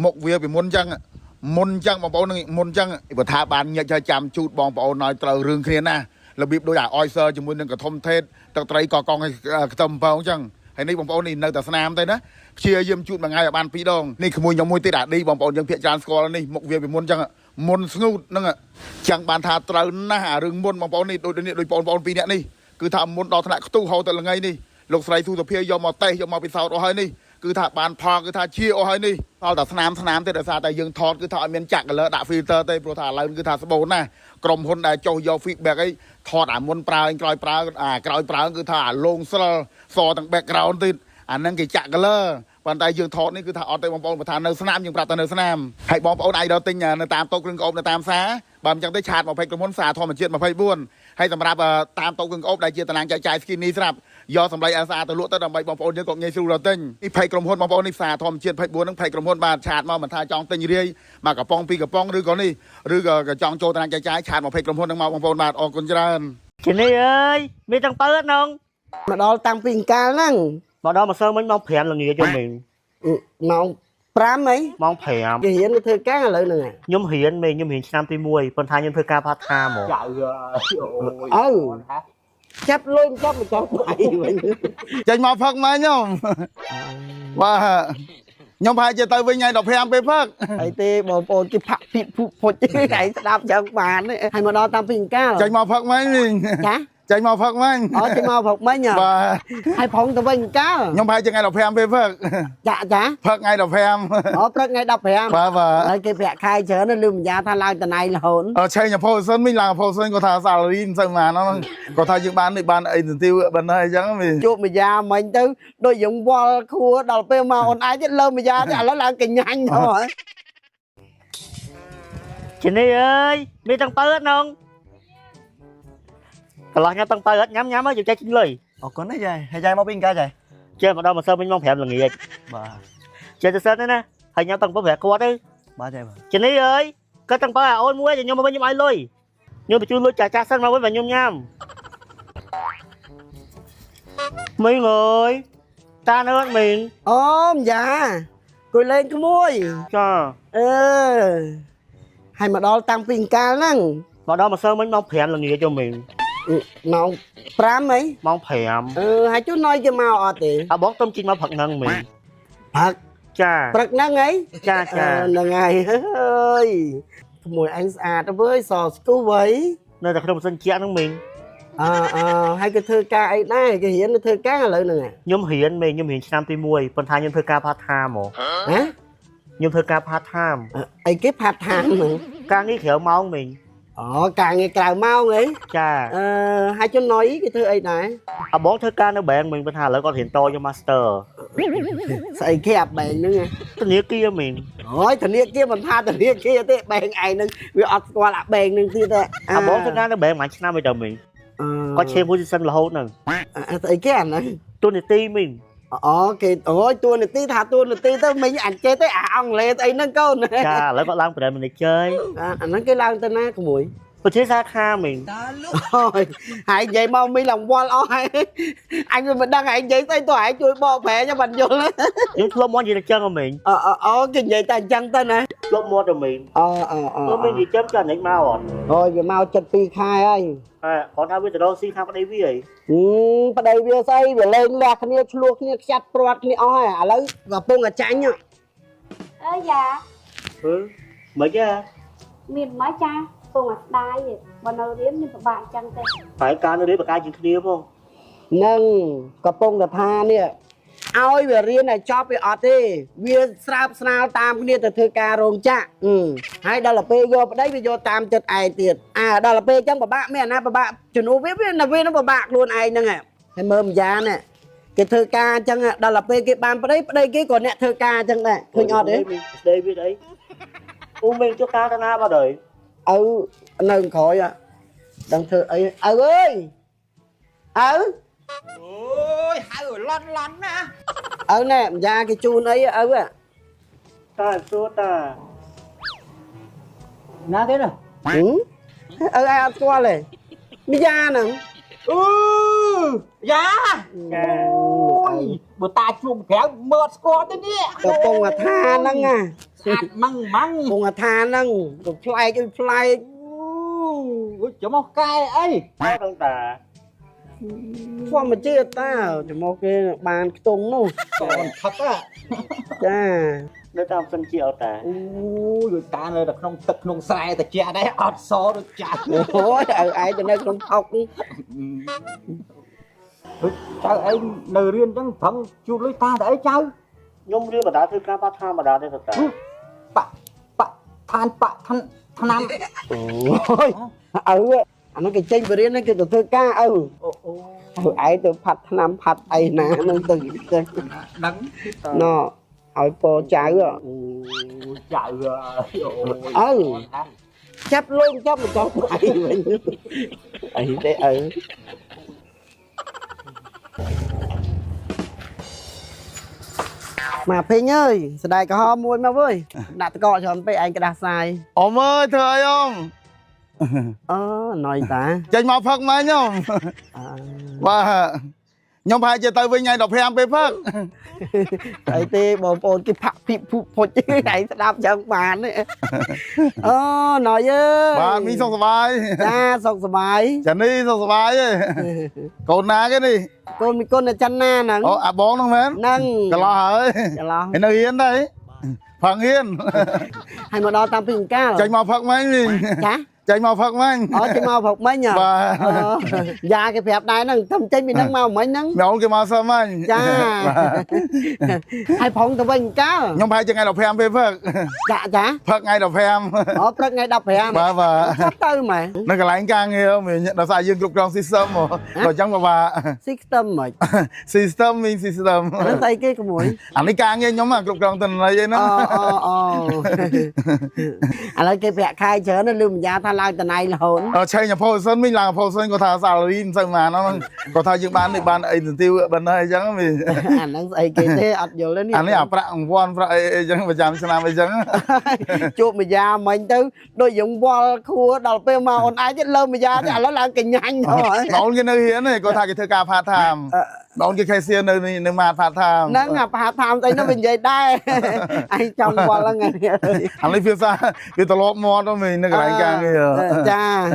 មុខវាពីមុនអញ្ចឹងបងប្អូននឹងមុនអញ្ចឹងបើថាបានញឹកឲ្យចាំជូតបងប្អូនឲ្យត្រូវរឿងគ្នាណារបៀបដូចអាអយសើជាមួយនឹងកធំថេតទឹកត្រីកកងឲ្យខ្ទឹមបងអញ្ចឹងហើយនេះបងប្អូននេះនៅតែស្នាមទេណាព្យាយាមជូតមួយថ្ងៃឲ្យបាន2ដងនេះក្មួយខ្ញុំមួយទៀតអាឌីបងប្អូនយើងភាគច្រើនស្គាល់នេះមុខវាពីមុនអញ្ចឹងមុនស្ងួតហ្នឹងចឹងបានថាត្រូវណាស់អារឿងមុនបងប្អូននេះដូចបងប្អូន2នាក់នេះគឺថាមុនដល់ថ្នាក់ខ្ទុះហៅទៅល្ងាយនេះលោកស្រីសុធភាយកមកតេស្តយកមកពិសោធន៍អស់ហើយនេះគឺថាបានផលគឺថាជាអស់ហើយនេះដល់តែស្នាមទេដោយសារតែយើងថតគឺថាអត់មានចាក់ color ដាក់ filter ទេព្រោះថាឥឡូវគឺថាស្បូនណាក្រុមហ៊ុនដែលចុះយក feedback អីថតអាមុនប្រើក្រោយប្រើក្រោយប្រើគឺថាអាលងស្រិលសទាំង background ទៀតអាហ្នឹងគេចាក់ color ប៉ុន្តែយើងថតនេះគឺថាអត់ទេបងប្អូនបើថានៅស្នាមយើងប្រាប់តែនៅស្នាមហើយបងប្អូនអាចរកទិញនៅតាមតូបគ្រឿងក្អូបនៅតាមផ្សារបើមិនចឹងទេឆាត20ក្រុមហ៊ុនផ្សារធម្មជាតិ24ហើយសម្រាប់តាមតូបគ្រឿងក្អូបដែលជាតំណាងចែកចាយ skinny ស្រាប់យកសម្លេងអេសាទៅលក់ទៅដើម្បីបងប្អូនយើងក៏ងាយស្រួលរកទិញនេះ20ក្រុមហ៊ុនបងប្អូននេះផ្សារធម្មជាតិ24ហ្នឹង20ក្រុមហ៊ុនបាទឆាតមកមិនថាចង់ទិញរាយមកកំប៉ុង2កំប៉ុងឬក៏នេះឬក៏ចង់ចូលតំណាងចែកចាយឆាត20ក្រុមហ៊ុនហ្នឹងមកបងប្អូនបាទអរគុណច្រើន Chị Ni ơi mi tăng bớt không មកដល់តាំងពីកាលហ្នឹង Mà đó mà sao mình mong phèn là nghĩa cho mình ម៉ោង5អី Mong phèn គេរៀនទៅធ្វើការឥឡូវហ្នឹង Nhưng hiền mình nhưng hiền năm tuy mùi Còn thay nhưng thôi ca phát tha mà ចាប់លុយចាប់មកចង់បាយវិញ ចេញមកផឹកមកខ្ញុំបាទខ្ញុំប្រហែលជាទៅវិញថ្ងៃ15ពេលផឹក ហើយទេបងប្អូនគេផាក់ភិកភុចឯងស្ដាប់ចឹងបានហើយមកដល់តាំងពីកាល ចេញមកផឹកមកវិញ ចា ចេញមកផឹកមិញ អូចេញមកផឹកមិញ បាទ ហើយផងទៅវិញកាល ខ្ញុំប្រហែលជាថ្ងៃ15ពេលផឹក ចា ផឹកថ្ងៃ15 អូព្រឹកថ្ងៃ15 បាទបាទ ហើយគេប្រាក់ខែច្រើនលឺម្យ៉ាងថាឡើងតំណែងរហូត ឆេងអផូសិនមិញឡើងអផូសិនគាត់ថា salary មិនសូវបានហ្នឹងគាត់ថាយើងបាននេះបានអីទៅបានហើយអញ្ចឹងមី ជួបម្យ៉ាងមិញទៅដូចយើងវល់ខួរដល់ពេលមកអូនឯងទៅលើម្យ៉ាងទៅឥឡូវឡើងកញ្ញាញ់ទៅហើយ Chị Ni ơi, mi tăng bớt không? Còn lo nhắm tăng bớt nhắm nhắm á, chịu chơi chín lì. Ồ, con đấy vậy, hay dây mau pin cái vậy? Chơi mà đâu mà sơn mình mong phèm là nghề. Bà, Chơi từ sơn đấy nè, hay nhắm tăng bớt phèm quá đi. bà chơi bà. Chị Ni ơi, có tăng bớt à ôn mua cho nhôm mà bên nhôm ai lôi. Nhôm mà chưa lôi trả sân mà với vào nhôm nhám. Mấy người, ta nữa mình. Ôm dạ, cười lên cái môi. Cho. Hay mà đó tăng pin ca lắm. Mà đâu mà sơn mình mong phèm là nghề cho mình. Mong pram ấy. Mong phèm. Hai chú nói cho mau ọt thì. À bón tôm chín mà phật nâng mình. Phật. Chà. Phật nâng ấy. Chà chà. Là ngày ơi. Mùi anh à nó với sò cứu với. Nơi là không sơn chén của mình. Hai cái thơ ca ấy này, cái hiến thơ ca lợi nè. Nhóm hiến năm tí muôi, phần thay nhóm thơ ca part time mồ. Hả? Nhưng thơ ca part time. Ấy cái part time mà. Ca nghĩ kiểu máu mình. Càng ngày càng mau ấy. Chà. Hai chú nói ý cái thơ ấy này. À bón thơ ca nó bèn mình bên hà lợi con hiện to cho master. Xây kẹp bèn nữa nghe. Tên nghĩa kia mình. Ôi thằng nia kia mình tha thằng nia kia thế bèn ai nâng. Vì ọt qua lại bèn nâng kia thế. À bón thơ ca nó bèn mạnh năm bây giờ mình. Có xem position là hôn nè. Ấy cái ảnh này. Tôi này ti mình. Kì ôi tôi này tí thả tôi này tí tới mình ảnh chơi tới ông lên ấy nó câu nè. Chà lấy bạn lang để mình đi chơi. Ảnh nó cái lang tên á cái mũi. Tôi chế ra kha mình. Thôi hãy vậy mau mi lòng qua lo hay. Anh mình đang hãy vậy tay tôi hãy chui bò phè cho mình vô đó. Những lốp món gì là chân của mình. Cái vậy ta chân tên nè. Lốp món rồi mình. Lốp mình gì chấm cho anh mau rồi. Thôi giờ mau chật phi khai ơi. Còn thao biết từ đâu xin thao cái đấy với vậy. Bắt đây bây giờ xây về lên là cái này luộc cái này chặt prot cái này oi à lấy và bông ở tránh nhá. Dạ. Mấy cái Miền mấy cha, bông ở đai vậy. Mà nơi đến nhưng bạn chẳng thế. phải ca nó đấy bà ca chuyện kia không? Nâng có bông là tha nè. Ôi về riêng này cho về ọt đi. Vì sạp sạp tam cái này từ thư ca rồng chạ. Hay đó là bê vô đấy vì vô tam chất ai tiệt. Đó là bê chẳng bà bạc mẹ nè bà bạc. Chuẩn ú viết là vì nó bà bạc luôn ai nè nghe. Hay mơm giá nè. Cái thư ca chẳng ạ. Đó là bê cái bàn bà đây cái còn nè thư ca chẳng nè. Thư nhọt đấy. Đây biết đấy. Mình cho ca ta na bao đời. Nâng khỏi ạ. Đằng thư ấy. Ơi. Ôi hai người lon nè. Nè ra cái chun ấy ạ. Ta số ta. Nào thế nào. Ai ăn qua này. Đi ra nè. Dạ. Bữa ta chung kéo mượt score thế đi. Có bông là tha nâng à. Măng. Bông là tha nâng. Rồi fly cái fly. Ôi chấm một cái ấy. Có không ta. Qua mà chưa ta. Chấm một cái bàn cái tung nó. Còn thật á. Chà. Nó tao phân triệu ta. Rồi ta nơi là không tực không sai ta chè đấy ọt xó được chả. Ôi ai cho nên không học đi. Trời ơi nơi riêng chẳng thằng chú lấy ta để cháu. Nhưng riêng mà đã thư ca part time mà đã đây thật ta. Than năm. Ôi nó cái chênh vừa riêng nó cái từ thư ca ai từ phạt năm phạt ai nè nó từ Đắng. Nó hỏi po cháu à. Trời ơi. Chấp luôn chấp một con mày mình. Ấy đấy Mà Phi ơi, sẽ đây có ho muôn mà vui. Đã gọi cho anh anh cái đá sai. Ông ơi thời ông. Nói ta.ចេញមកផឹកមិញខ្ញុំបាទខ្ញុំប្រហែលជាទៅវិញថ្ងៃ15ពេលផឹក អីទេបងប្អូនគេផាក់ភិបពុជឯងស្ដាប់ចឹងបានណយយើបាទមីសុខសប្បាយ ចាសុខសប្បាយ ចានេះសុខសប្បាយទេកូនណាគេនេះកូនមីកូននៅចិនណាហ្នឹងអាបងហ្នឹងមែនហ្នឹងកន្លោះហើយនៅរៀនដែរផឹករៀន ហើយមកដល់តាមពីកាល ចេញមកផឹកមិញចា chạy mau phật mình chạy mau phật mình nhỉ dạ cái phép này nâng thầm chân bị nâng mau mấy nâng mẹ ông cái mau sao mình dạ hai phong tụi mình cá nhóm hai chân ngày đọc phèm về phật dạ phật ngày đọc phèm phật ngày đọc phèm và sắp tới mà nó cái lạnh càng nhiều mình nhận được sai dương cục trong system rồi chẳng bà system mà system mình system nó tay cái mũi anh ấy càng nghe nhóm mà cục trong tình này vậy nó anh lấy cái phép khai chở nó lưu mình ra tha lai tận này là hồn chơi nhà phô sơn mình làm phô sơn có thà sao đi sao mà nó có thà những bán thì bán ấy tiêu bên đây chẳng mình anh đang dạy cái thế ọt vô lên anh ấy à prang von phải chẳng phải làm sao làm vậy chẳng chụp mình ra mình tới đôi dùng bò khua đầu pe mà còn ai chết lơ mình ra thì anh nó làm kinh nhanh thôi nó cái nơi hiến này có thà cái thơ ca phạt tham nó cái khai xiên nơi nơi mà phạt tham nó ngập phạt tham tay nó mình vậy đây anh trong bò là ngày anh lấy phía xa phía tàu lót mò đó mình nó cái lạnh càng kìa cha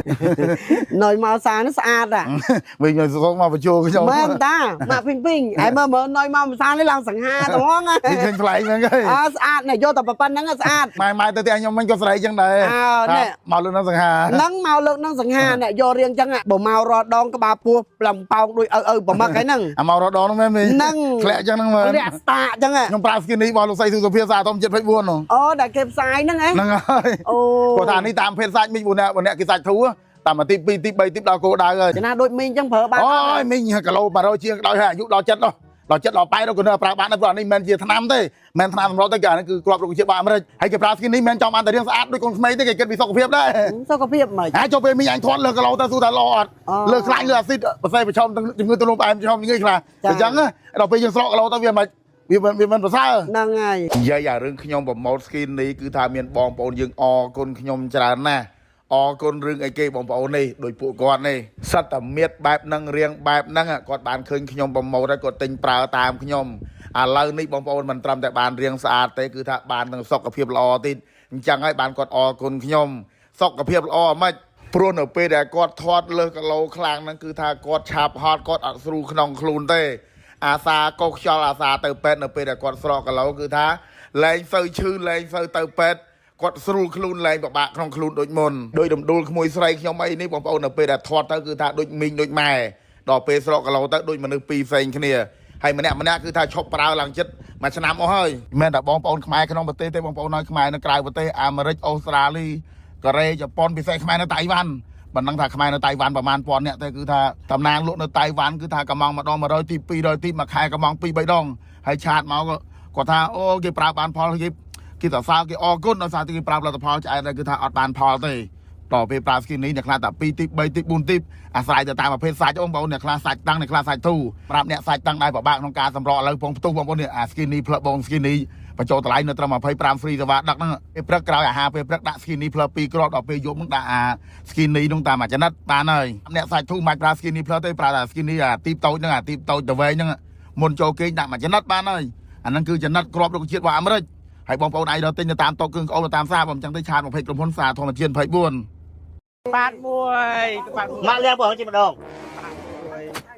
nồi màu xa nó xa à mình rồi số mà phải chua cái mấy anh ta mà pin pin ai mà nồi màu xa nó làm sẵn ha đúng không á thì thành lại nữa cái xa này vô tập pan nó xa mai tới anh mình có sấy chẳng đây màu lượng nó sẵn ha nắng màu lượng nó sẵn ha này vô riêng chẳng ạ bộ màu rọt đòn cái bà pua làm bao đuôi bộ mặt cái nâng màu rọt đòn nó mình nâng lẹ chẳng nâng mà lẹ tạ chẳng ạ nhưng pra skin này bao lúc xây từ phía xa tôm chết phải buồn rồi đã kẹp sai nâng ấy nâng ơi có thằng đi tạm phía xa mình buồn nè cái sạch thú tạm mà tiếp bay tiếp đào cô đào rồi cho nên đôi mình chẳng phở ba ôi mình cả lâu mà rồi chia đào hà dụ đào chất đào bay đâu còn pra bạn nó này men chia tham thế men tham nó tất cả nó cứ cọp được chia bạn mà hay cái pra skin này men trong ăn tại riêng sát đôi con mấy cái bị sọc phiệp đấy sọc phiệp mà cho về mình anh thoát lừa cái lâu ta su ta lọt lừa khai lừa xịt ở xe phải trong từng người tôi lông bài trong những người là để chẳng á đào vềยังสระเราตาเวียนมาវាមិនប្រសើរហ្នឹងហើយនិយាយអារឿងខ្ញុំប្រម៉ូទ skin នេះគឺថាមានបងប្អូនយើងអរគុណខ្ញុំច្រើនណាស់អរគុណរឿងអីគេបងប្អូននេះដោយពួកគាត់នេះសិតតែមៀតបែបហ្នឹងរៀងបែបហ្នឹងគាត់បានឃើញខ្ញុំប្រម៉ូទហើយគាត់ទិញប្រើតាមខ្ញុំឥឡូវនេះបងប្អូនមិនត្រឹមតែបានរៀងស្អាតទេគឺថាបានទាំងសុខភាពល្អទៀតអញ្ចឹងហើយបានគាត់អរគុណខ្ញុំសុខភាពល្អមិនព្រោះនៅពេលដែលគាត់ធាត់លើសគីឡូខ្លាំងហ្នឹងគឺថាគាត់ឆាប់ហត់គាត់អត់ស្រួលក្នុងខ្លួនទេអាសាកុសខ្យល់អាសាទៅពេទ្យនៅពេលដែលគាត់ស្រកគីឡូគឺថាលែងសូវឈឺលែងសូវទៅពេទ្យគាត់ស្រួលខ្លួនលែងពិបាកក្នុងខ្លួនដូចមុនដោយដំដួលក្មួយស្រីខ្ញុំអីនេះបងប្អូននៅពេលដែលធាត់ទៅគឺថាដូចមីងដូចម៉ែដល់ពេលស្រកគីឡូទៅដូចមនុស្សពីរផ្សេងគ្នាហើយម្នាក់គឺថាឈប់ប្រើឡើងចិត្តមួយឆ្នាំអស់ហើយមិនមែនតែបងប្អូនខ្មែរក្នុងប្រទេសទេបងប្អូននៅខ្មែរនៅក្រៅប្រទេសអាមេរិកអូស្ត្រាលីកូរ៉េជប៉ុនពិសេសខ្មែរនៅតៃវ៉ាន់មិនដឹងថាខ្មែរនៅតៃវ៉ាន់ប្រហែលពាន់នាក់ទេគឺថាតំណាងលក់នៅតៃវ៉ាន់គឺថាកំងម្ដង100ទី200ទីមួយខែកំង2 3ដងហើយឆាតមកគាត់ថាអូគេប្រើបានផលគេសរសើរគេអរគុណដោយសារតែគេប្រើផលិតផលឆ្អែតគឺថាអត់បានផលទេតពេលប្រើ skin នេះអ្នកខ្លះតែ2ទី3ទី4ទីអាស្រ័យទៅតាមប្រភេទសាច់បងប្អូនអ្នកខ្លះសាច់តាំងអ្នកខ្លះសាច់ទូប្រាប់អ្នកសាច់តាំងដែរពិបាកក្នុងការសម្រកឥឡូវពងផ្ទុះបងប្អូននេះអា skin នេះផ្លឹកបង skin នេះបញ្ចូលតម្លៃនៅត្រឹម25 free សេវាដឹកហ្នឹងពេលព្រឹកក្រោយអាហារពេលព្រឹកដាក់ skin នេះផ្លឹក2គ្រាប់ដល់ពេលយប់ហ្នឹងដាក់អា skin នេះហ្នឹងតាមមួយចំណិតបានហើយអ្នកសាច់ធូរមិនប្រើ skin នេះផ្លឹកទេប្រើតែ skin នេះអាទីបតូចហ្នឹងអាទីបតូចទៅវែងហ្នឹងមុនចូលគេងដាក់មួយចំណិតបានហើយអាហ្នឹងគឺចំណិតគ្រាប់រុក្ខជាតិរបស់អាមេរិកហើយបងប្អូនអាចរកទិញទៅតាមតុកគ្រឿងក្អមទៅតាមផ្សារបើមិនចឹងទេឆាតមកពេកក្រុមហ៊ុនសារធម្មជាតិ24បាទមួយម៉ាក់លៀងបងជិះម្ដង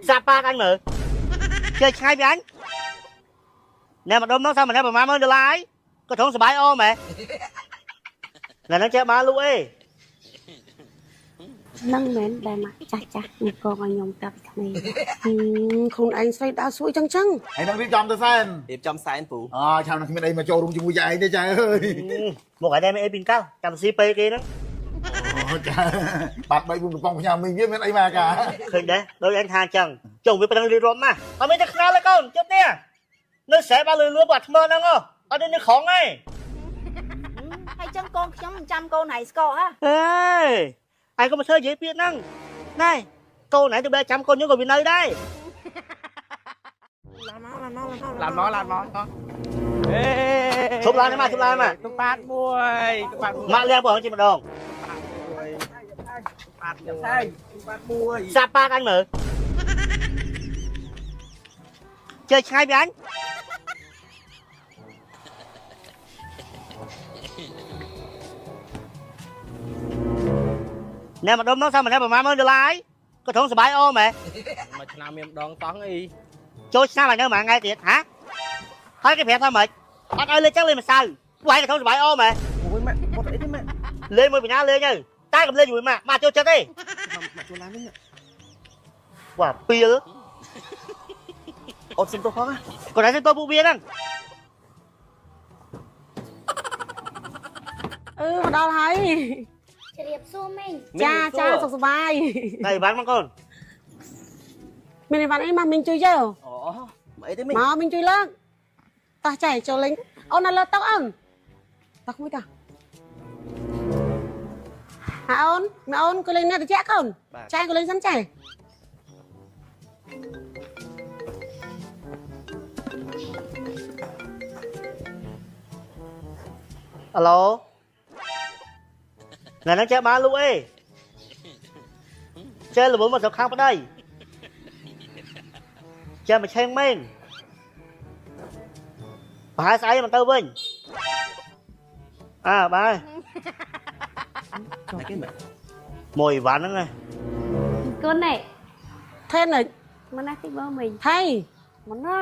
សាប៉ាអញមើលchơiឆ្ងាយពីអញណែម្ដុំនោះសាម្នាក់ប្រហែល$10000ក៏ត្រង់សបាយអូមែណែនឹងចេះបានលក់អីនឹងមែនដែលមកចាស់នេះកងឲ្យខ្ញុំតាប់ក្មេងខ្លួនឯងស្រីដើរសួយចឹងហើយនឹងរៀបចំទៅសែនរៀបចំសែនពូចាំនឹងគ្មានអីមកចូលរួមជាមួយឯងទេចាអើយមកឲ្យតែមានអីពីកាលចាំស៊ីពេលគេហ្នឹងចាបាត់3 4កំប៉ុងផ្ញើមីងវាមានអីមកកាឃើញដែរដូចអញថាអញ្ចឹងចុងវាប្រឹងរៀបរាប់មកអត់មានតែខ្នល់ទេកូនជប់នេះនៅស្រែបានលឿនបាត់ថ្មហ្នឹងអត់នេះខំឯងហើយចឹងកូនខ្ញុំមិនចាំកូនណៃស្កហ៎អេឯងក៏មកធ្វើនិយាយពាក្យហ្នឹងណែកូនណៃទៅបែរចាំកូនខ្ញុំក៏វានៅដែរឡានមកអេជប់ឡានមកទុបាទមួយម៉ាក់លៀងបងជិះម្ដងបាទមួយសាប៉ាអញមើលchơiឆ្ងាយពីអញណែម្ដុំនោះសាម្នាក់ប្រហែល$10000ក៏ត្រង់សបាយអូមែមួយឆ្នាំមានម្ដងតង់អីចូលឆ្នាំឲ្យនៅមួយថ្ងៃទៀតហាហើយគេប្រាប់ថាម៉េចអត់ឲ្យលេងចឹងលេងម្សៅពួកឯងក៏ត្រង់សបាយអូមែអូយម៉ែមកអីទេម៉ែលេងមួយពីណាលេងទៅ tay cầm lên rồi mà cho chết đi quả pia đó ôn xin tôi khó á còn đấy tôi vụ bia đang មកដល់ហើយ ជម្រាបសួរមីង ចាចាសុខសប្បាយ này bán con con មានអីវ៉ាន់អីមកមីងជួយយក អូមកអីទេមីង មកមីងជួយលើកតោះចៃចូលលេងអូននៅលើតុអូនតោះមួយតោះអូនក៏លេងនៅត្រជាក់កូនចៃក៏លេងសិនចៃ alo này nó chơi ba luôn ấy chơi là bốn một khang vào đây chơi mà chơi men bà hai say mà tao bên à ba ơi mồi ván đó nghe កូននេះ ថែន មិនណាតិចបងមីង ថៃ មិនណា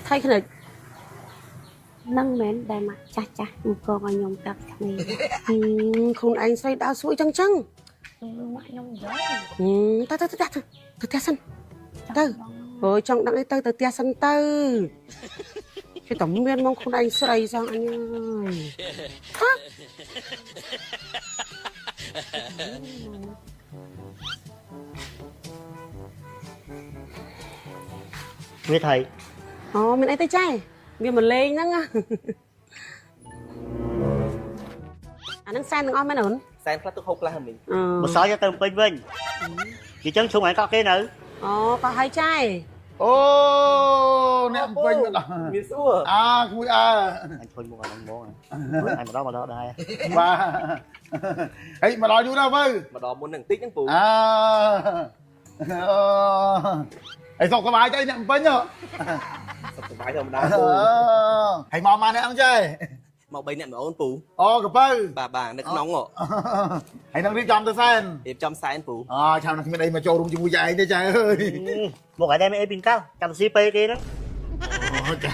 ថៃខ្និច នឹងមែនដែលមកចាស់ចាស់មកកងឲ្យខ្ញុំតាប់គ្នា ខ្លួនឯងស្រីដើរសួយចឹងចឹង ខ្ញុំមកខ្ញុំយក ទៅផ្ទះសិនទៅអើយចង់ដឹងអីទៅផ្ទះសិនទៅគេតែមានមកខ្លួនឯងស្រីសោះអញអើយ nghe thầy អូមានអីទៅចៃមានមកលេងហ្នឹងអាហ្នឹងសែនទាំងអស់មែនអូន សែនខ្លះទឹកហូបខ្លះមីង một sáu cho tao bên bên chỉ chân xuống ảnh có cái nữa អូក៏ហើយចៃ អូអ្នកពេញមកដល់ មានសួរ អាគួយអើ anh thôi mua anh bố anh mà đó đây បាទហេមកដល់យូរដល់បើ មកដល់មុននឹងតិចហ្នឹងពូ អើអីសុខសប្បាយទៅអ្នកពេញហ៎ សុខសប្បាយធម្មតាពូ ហើយមកមកអ្នកអង្គចេះ មក3នាក់ម្អូនពូ អូកពៅ បាទនៅក្នុង ហើយនឹងរៀបចំទៅសែន រៀបចំសែនពូ អូចាំនឹងគ្មានអីមកចូលរួមជាមួយឯងទេចាអើយ một cái đây mấy pin cao cầm xí pe kia đó អូចា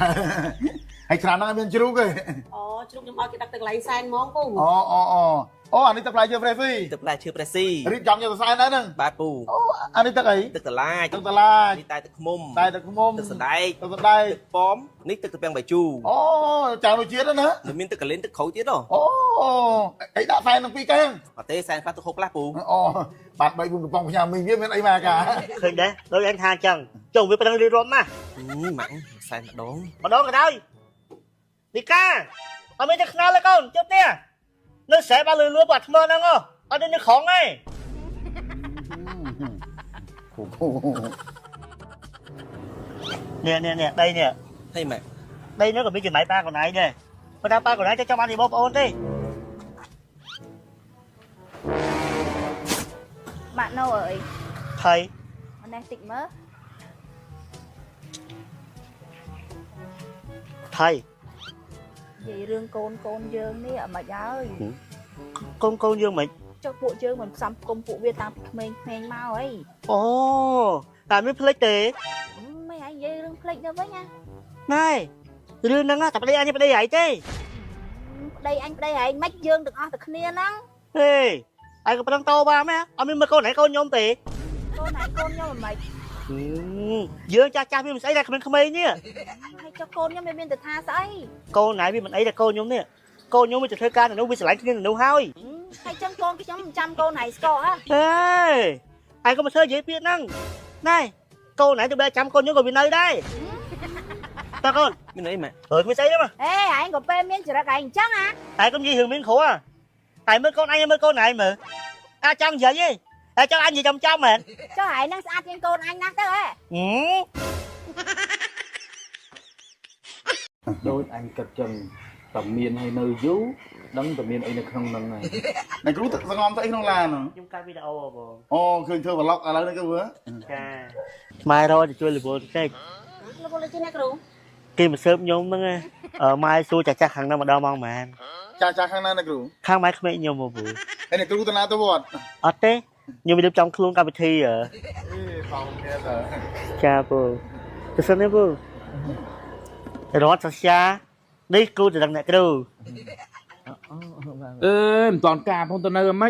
ហើយច្រើនណាស់មានជ្រូកទេ អូជ្រូកខ្ញុំឲ្យគេដាក់ទៅកន្លែងសែនហ្មងពូ អូអានេះទឹកផ្លែឈើប្រេស៊ី ទឹកផ្លែឈើប្រេស៊ី រៀបចំយកទៅសែនដែរហ្នឹង បាទពូ អូអានេះទឹកអី ទឹកតឡាច ទឹកតឡាច នេះតែទឹកឃ្មុំ តែទឹកឃ្មុំ ទឹកសណ្ដែក ទឹកសណ្ដែក ទឹកប៉មនេះទឹកត្រពាំងបាយជូរ អូចាំរសជាតិណា នៅមានទឹកកលិនទឹកក្រូចទៀតហ៎ អូអីដាក់សែននឹងពីរកែង អត់ទេសែនខ្លះទឹកហូបខ្លះពូ អូបាទ3 4កំប៉ុងផ្ញើមីងវាមានអីមកកា khơi đấy đôi anh tha chân chồng với đang đi rôm mà ម៉ាក់សែនម្ដង mà đó cái đây đi ca ở mấy cái khăn lấy con chút nè nó sẽ ba lưỡi lúa bật mơ năng không ở đây nó khó ngay nè đây nè ហើយម៉ាក់ đây nó còn biết chuyện máy ba còn này nè mà ba còn này cho ăn thì bóp ôn đi bạn đâu rồi thầy anh đang tịnh mớ thầy gì rương côn dương đi ở mà ơi con dương mày cho bộ dương mình xăm công phụ viên tăng mình mau ấy ồ làm mấy plate tệ mấy anh dây rương plate nữa với nha này rương năng á tập đây anh đây vậy chứ đây anh mách dương được ăn được nia nắng ê ai có đang to ba mấy ông mới con này con nhôm tiệt con này con nhau mà mày dương cha mình xảy ra mình không ấy nhá hay cho con nhau bên được tha sấy con này mình ấy là con nhôm nè con nhôm mình chơi ca này nó bị sải nên đâu hôi hay chân con cái chấm trăm con này score á ê ai có mà chơi dễ biết năng này con này từ 300 con nhôm còn bên nơi đây ta con មានអីម៉ាក់ mới xây đó mà ê anh có pe miếng chỉ là cái chắc á ai có gì hưởng miếng khổ à ai mới con anh mới con này mà à chăng vậy gì à cho anh gì trong mà cho hãy năng sát trên con anh nát thế ấy ដូចអញគិតចឹងតែមានឲ្យនៅយូរដឹងតែមានអីនៅក្នុងហ្នឹងហើយ này cứ tự ngom tớiក្នុងឡាន ខ្ញុំកាត់វីដេអូបង អូឃើញធ្វើ vlog ឥឡូវនេះគឺវើ ចាម៉ែរយទៅជួយលវលតិច លោកលោកជាអ្នកគ្រូ គេមកសើបខ្ញុំហ្នឹងម៉ែសួរចាស់ខាងហ្នឹងម្ដងមកម៉ែន ចាខាងណាអ្នកគ្រូ ខាងម៉ែក្មេងខ្ញុំមកពូ ហើយអ្នកគ្រូទៅណាទៅវត្ត អត់ទេខ្ញុំរៀបចំខ្លួនកម្មវិធី អេបងគ្នាទៅ ចាពូទៅសិនទេពូរត់សាសា នេះគ្រូទៅដឹងអ្នកគ្រូ មិនតាន់ការផងទៅនៅហ្ម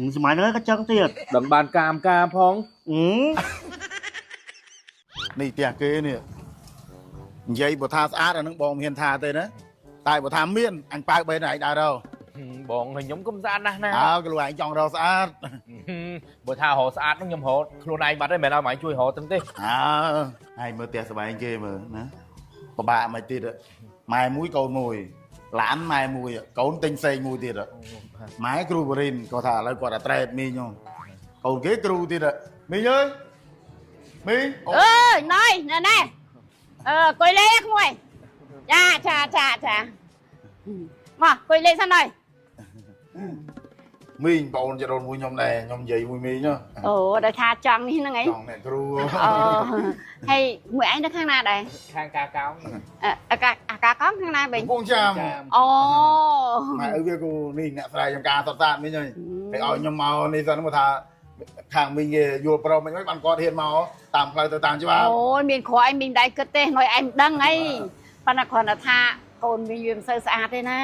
ង សម័យហ្នឹងក៏ចឹងទៀត ដឹងបានការផង នេះផ្ទះគេនេះនិយាយបើថាស្អាតអានឹងបងមិនហ៊ានថាទេណាតែបើថាមានអញប៉ៅបីណែឯងដើរទៅ បងខ្ញុំក៏មិនស្អាតណាស់ណា អើគ្រូឯងចង់រកស្អាត បើថារកស្អាតហ្នឹងខ្ញុំរកខ្លួនឯងបាត់ហើយមិនឲ្យម៉ែជួយរកទាំងទេ អើហើយមើលផ្ទះស្បែងគេមើលណាពិបាកមិនទៀតម៉ែមួយកូនមួយឡានម៉ែមួយកូនទិញផ្សេងមួយទៀតម៉ែគ្រូបរិនគាត់ថាឥឡូវគាត់តែត្រេតមីងកូនគេគ្រូទៀតមីងអើយមីង អើយណៃណែកុយលេងក្មួយចាមកកុយលេងសិនហើយ មីងបងចរូនមួយខ្ញុំដែរខ្ញុំនិយាយមួយមីង អូដល់ថាចង់នេះហ្នឹងអី ចង់អ្នកគ្រូ ហើយមួយឯងនៅខាងណាដែរ ខាងការកោង អាកាកងខាងណាបែង ពងចាំ អូ ម៉ែឪវាគូនេះអ្នកស្រ័យចំការសតសាតមីងហើយឲ្យខ្ញុំមកនេះសិនមកថាខាងមីងគេយល់ប្រុសមិនបានគាត់ហ៊ានមកតាមផ្លូវទៅតាមច្បាប់ អូមានគ្រូឯងមីងដៃគិតទេណយឯងមិនដឹងអីប៉ុន្តែគ្រាន់តែថាកូនមីងវាមិនសូវស្អាតទេណា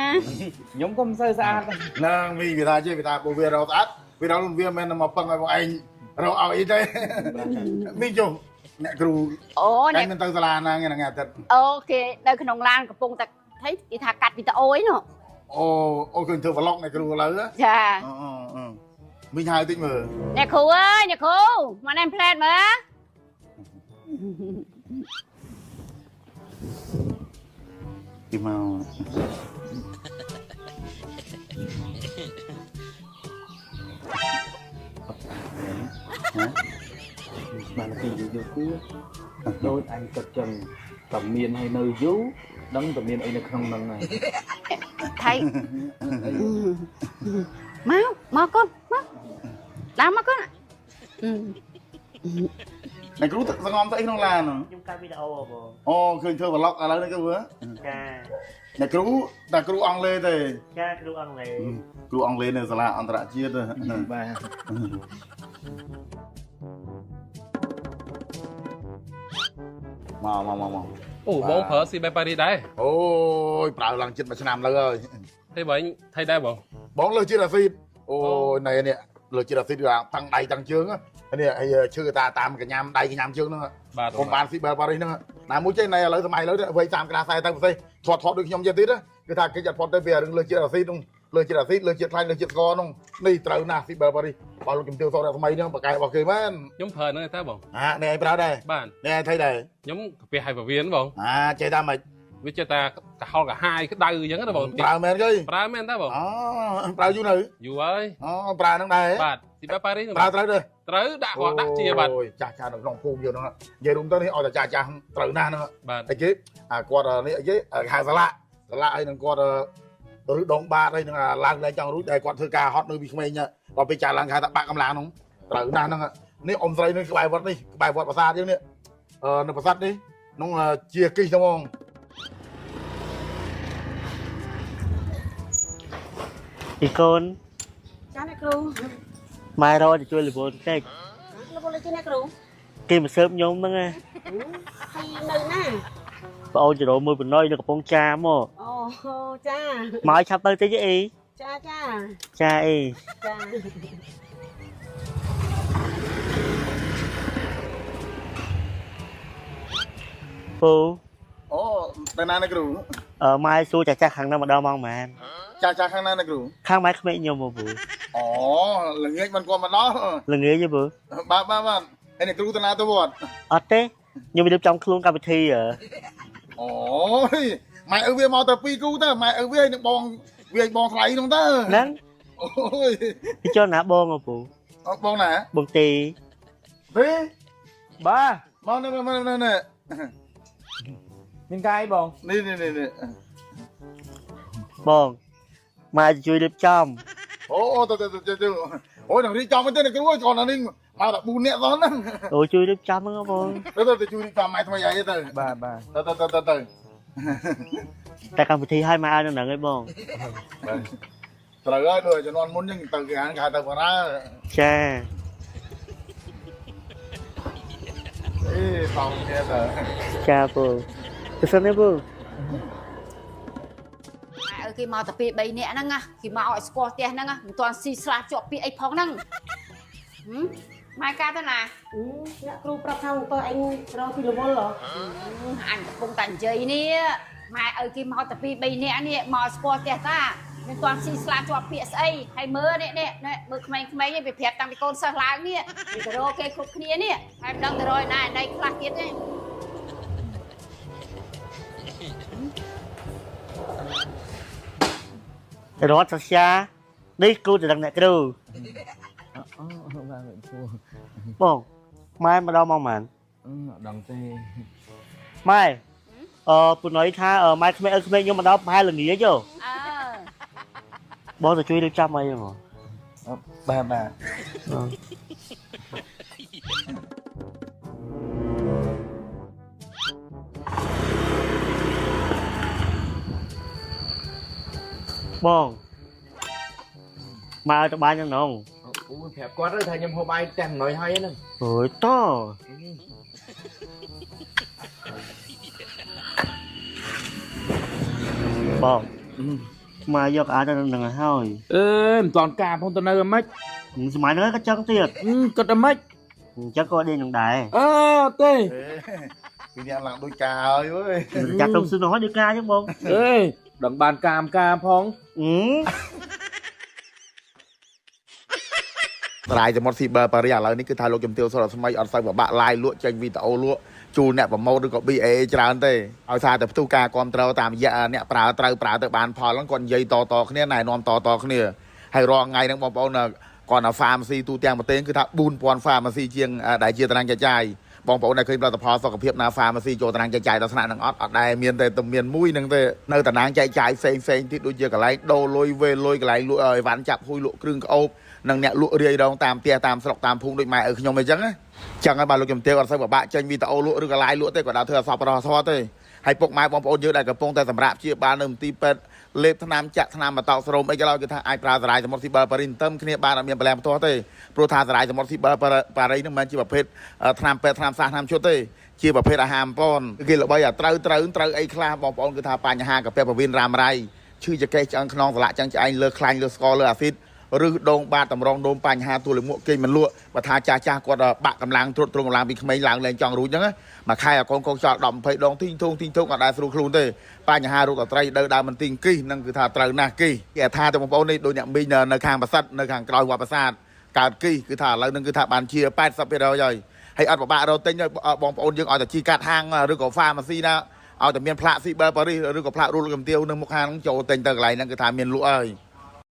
ខ្ញុំក៏មិនសូវស្អាត ហ្នឹងមីងវាថាជិះវាថាបើវារកស្អាតវារកវាមិនមកពឹងឲ្យបងឯងរកឲ្យអីទេមីងចុះអ្នកគ្រូ អូ តែ អ្នក មិនទៅសាលាណាថ្ងៃអាទិត្យ អូគេនៅក្នុងឡានកំពុងតែថៃគេថាកាត់វីដេអូឯនោះ អូឃើញធ្វើ vlog អ្នកគ្រូឥឡូវ ចា មីងហៅតិចមើល អ្នកគ្រូអើយអ្នកគ្រូមកណែផ្លែតមើល ពីមកបានពីយូរទៀតដូចអញគិតចឹងតែមានឲ្យនៅយូរដឹងតែមានអីនៅក្នុងហ្នឹងហើយ ថៃមកកូនមកឡើងមកកូន អ្នកគ្រូទឹកសងំស្អីក្នុងឡាន ខ្ញុំកាត់វីដេអូបង អូឃើញធ្វើ vlog ឥឡូវនេះគ្រូ ចា អ្នកគ្រូតែគ្រូអង់គ្លេសទេ ចាគ្រូអង់គ្លេស គ្រូអង់គ្លេសនៅសាលាអន្តរជាតិបាទមក អូបងប្រើស៊ីបែបប៉ារីដែរ អូយប្រើឡើងជិត1ឆ្នាំលើហើយ ទេបងថៃដែរបង បងលើជាតិអាស៊ីតអូយណែនេះលើជាតិអាស៊ីតវាតាំងដៃតាំងជើងនេះហើយឈឺតាមកញ្ញាំដៃកញ្ញាំជើងហ្នឹងកុំបានស៊ីបែបប៉ារីហ្នឹងណាមួយចេះណែឥឡូវសម័យឥឡូវវ័យ30ក្រា40ទៅផ្សេងធាត់ដូចខ្ញុំទៀតគឺថាគេចាត់ផុតទៅពីរឿងលើជាតិអាស៊ីតហ្នឹងលើជាតិអាស៊ីតលើជាតិខ្លាញ់លើជាតិស្ករហ្នឹងនេះត្រូវណាស់ស៊ីបែបប៉ារីបើលោកជំទាវសោកសម័យហ្នឹងបកកែរបស់គេមែន ខ្ញុំប្រើហ្នឹងតែបង នេះឯងប្រើដែរ បាទ នេះឯងថៃដែរ ខ្ញុំកាពះឲ្យពវៀនបង ចេះតាមម៉េច វាចេះតែកាហល់កាហាយក្តៅអញ្ចឹងណាបង ប្រើមែនគេ ប្រើមែនតែបង ប្រើយូរនៅ យូរហើយ ប្រើហ្នឹងដែរ បាទស៊ីបែបប៉ារី ប្រើត្រូវទេ ត្រូវដាក់គាត់ដាក់ជាបាទ អូយចាស់នៅក្នុងភូមិយើងហ្នឹងនិយាយរួមទៅនេះឲ្យតែចាស់ត្រូវណាស់ហ្នឹង បាទ អីគេគាត់នេះអីគេហៅសាឡាឲ្យនឹងគាត់ឬដងបាតហើយនឹងឡើងឡើងចង់រួចតែគាត់ធ្វើការហត់នៅពីក្មេងដល់ពេលចាស់ឡើងគេថាបាក់កម្លាំងហ្នឹងត្រូវណាស់ហ្នឹងនេះអ៊ំស្រីនេះក្បែរវត្តនេះក្បែរវត្តប្រាសាទយើងនេះនៅប្រាសាទនេះក្នុងជាគិះហ្មង ពីកូន ចាអ្នកគ្រូ ម៉ែរកទៅជួយលវលបន្តិច លោកលោកជាអ្នកគ្រូ គេមកសើបខ្ញុំហ្នឹងណា ហើយនៅណា បងអូនចរោមួយបណ្ណុយនៅកំពង់ចាមមក អូចា មកឲ្យឆាប់ទៅតិចអី ចា អី ចា ពូ អូទៅណាអ្នកគ្រូ ម៉ែសួរចាស់ខាងនោះម្ដងមកមែន ចាស់ខាងណាអ្នកគ្រូ ខាងម៉ែក្មេងខ្ញុំមកពូ អូល្ងាចមិនគាត់មកដល់ ល្ងាចទេពូ បាទហើយអ្នកគ្រូទៅណាទៅវត្ត អត់ទេខ្ញុំរៀបចំខ្លួនកម្មវិធី អូយម៉ែឪវាមកទៅ2គូទៅម៉ែឪវានឹងបងវាបងថ្លៃហ្នឹងទៅ ហ្នឹង អូយ ពីចូលណាបងពូ បងណា បងទី ទេ បាទ មកនេះ មានកាយបង នេះ បងម៉ែជួយរៀបចំ អូទៅអូយនឹងរីចំទៅអ្នកគ្រូគាត់អានេះមកតែ4នាក់សោះហ្នឹង អូជួយរៀបចំហ្នឹងបង ទៅជួយតាមម៉ែថ្មីអីទៅ បាទ ទៅ តែកម្មវិធីឲ្យម៉ែឲ្យនៅហ្នឹងឯងបង ត្រូវហើយដូចជំនាន់មុនហ្នឹងទៅគេហៅទៅបណ្ណា ចា អេបងគ្នាទៅ ចាពូទៅសិនទេពូ គេមកតែពី3នាក់ហ្នឹងណាគេមកឲ្យស្គាល់ផ្ទះហ្នឹងណាមិនទាន់ស៊ីស្លាជាប់ពីអីផងហ្នឹងម៉ែកាទៅណាអ្នកគ្រូប្រាប់ថាទៅអញរកពីរវល់ហ៎អញកំពុងតែនិយាយនេះម៉ែឲ្យគេមកតែពី3នាក់នេះមកស្គាល់ផ្ទះតាមិនទាន់ស៊ីស្លាជាប់ពាក្យស្អីហើយមើលនេះមើលក្មេងៗនេះវាប្រាប់តាំងពីកូនសិស្សឡើងនេះវាទៅរកគេគ្រប់គ្នានេះហើយមិនដឹងទៅរយណាណៃខ្លះទៀតទេរត់សាសានេះគ្រូទៅដឹងអ្នកគ្រូបងម៉ែមកដល់មកម៉ានដឹងទេម៉ែពុណុយថាម៉ែក្មេងខ្ញុំមកដល់ប្រហែលល្ងាចយោបងទៅជួយរៀបចំអីហ្មងបាទបងមកទៅបានយ៉ាងណងអូប្រាប់គាត់ទៅថាខ្ញុំហូបបាយផ្ទះណយហើយហ្នឹងអូយតបងមកយកអាចទៅនឹងហើយមិនតាន់ការផងទៅនៅអាម៉េចសម័យហ្នឹងក៏ចឹងទៀតគាត់អាម៉េចអញ្ចឹងក៏ដេញនឹងដែរទេពីអ្នកឡើងដូចការហើយអើយចាក់ទៅស៊ឺនោះហើយដូចការអញ្ចឹងបងដឹងបានការផងរាយសមុទ្រស៊ីបឺប៉ារីឥឡូវនេះគឺថាលោកជំទាវសុរស្មីអត់សូវពិបាកឡាយលក់ចេញវីដេអូលក់ជូនអ្នកប្រម៉ូទឬក៏ BA ច្រើនទេឲ្យសារតែផ្ទុះការគ្រប់គ្រងតាមរយៈអ្នកប្រើទៅបានផលហ្នឹងគាត់និយាយតគ្នាណែនាំតគ្នាហើយរាល់ថ្ងៃហ្នឹងបងប្អូនគាត់ណា pharmacy ទូទាំងប្រទេសគឺថា 4000 pharmacy ជាងដែលជាតារាងចែកចាយបងប្អូនដែលឃើញផលិតផលសុខភាពណា pharmacy ចូលតារាងចែកចាយដល់ថ្នាក់ហ្នឹងអត់ដែលមានតែមានមួយហ្នឹងទេនៅតារាងចែកចាយផ្សេងទៀតដូចជាកន្លែងដូរលុយវេលុយកន្លែងលក់អីវ៉ាន់ចាប់ហួយលក់គ្រឿងក្អូបនិងអ្នកលក់រាយរងតាមផ្ទះតាមស្រុកតាមភូមិដូចម៉ែឪខ្ញុំអញ្ចឹងណាចឹងហើយបាទលោកជំទាវអត់សូវពិបាកចេញវីដេអូលក់ឬក៏ឡាយលក់ទេគាត់ដល់ធ្វើអសប្បុរសធម៌ទេហើយពុកម៉ែបងប្អូនយើងដែលកំពុងតែសម្រាប់ព្យាបាលនៅមន្ទីរពេទ្យលេបថ្នាំចាក់ថ្នាំបតោសរោមអីក៏ដោយគឺថាអាចប្រើសារ៉ាយសមុទ្រស៊ីបឺប៉ារីទៅគ្នាបានអត់មានប្រឡែងផ្ទាស់ទេព្រោះថាសារ៉ាយសមុទ្រស៊ីបឺប៉ារីនឹងមិនមែនជាប្រភេទថ្នាំពេទ្យថ្នាំសាសថ្នាំជុតទេជាប្រភេទអាហារបំពន់គេល្បីអាត្រូវអីខ្លះបងប្អូនគឺថាបញ្ហាកាពះពោះវៀនរ៉ាំរ៉ៃឈឺចង្កេះឆ្អឹងខ្នងសន្លាក់ចឹងឆ្អែងលើខ្លាញ់លើស្គរលើអាស៊ីតឬដងបាតតម្រងនោមបញ្ហាទូលមួកគេមិនលក់បើថាចាស់គាត់បាក់កម្លាំងទ្រុឌទ្រង់កម្លាំងពីក្មេងឡើងលែងចង់រួចហ្នឹងមួយខែកូនចោល10 20ដងទីងធងអត់ដែរស្រួលខ្លួនទេបញ្ហារោគតត្រីដើរមិនទីងគីហ្នឹងគឺថាត្រូវណាស់គីគេថាទៅបងប្អូននេះដូចអ្នកមីងនៅខាងប្រាសាទនៅខាងក្រោយវត្តប្រាសាទកើតគីគឺថាឥឡូវហ្នឹងគឺថាបានជា 80% ហើយអត់ពិបាករកទិញបងប្អូនយើងឲ្យតែជីកាត់ហាងឬក៏ pharmacy ណាឲ្យតែមានផ្លាកស៊ីបឺប៉ារីសឬក៏ផ្លាករੂលកំទាវនៅមុខហាងចូលទិញទៅកន្លែងហ្នឹងគឺថាមានលក់ហើយ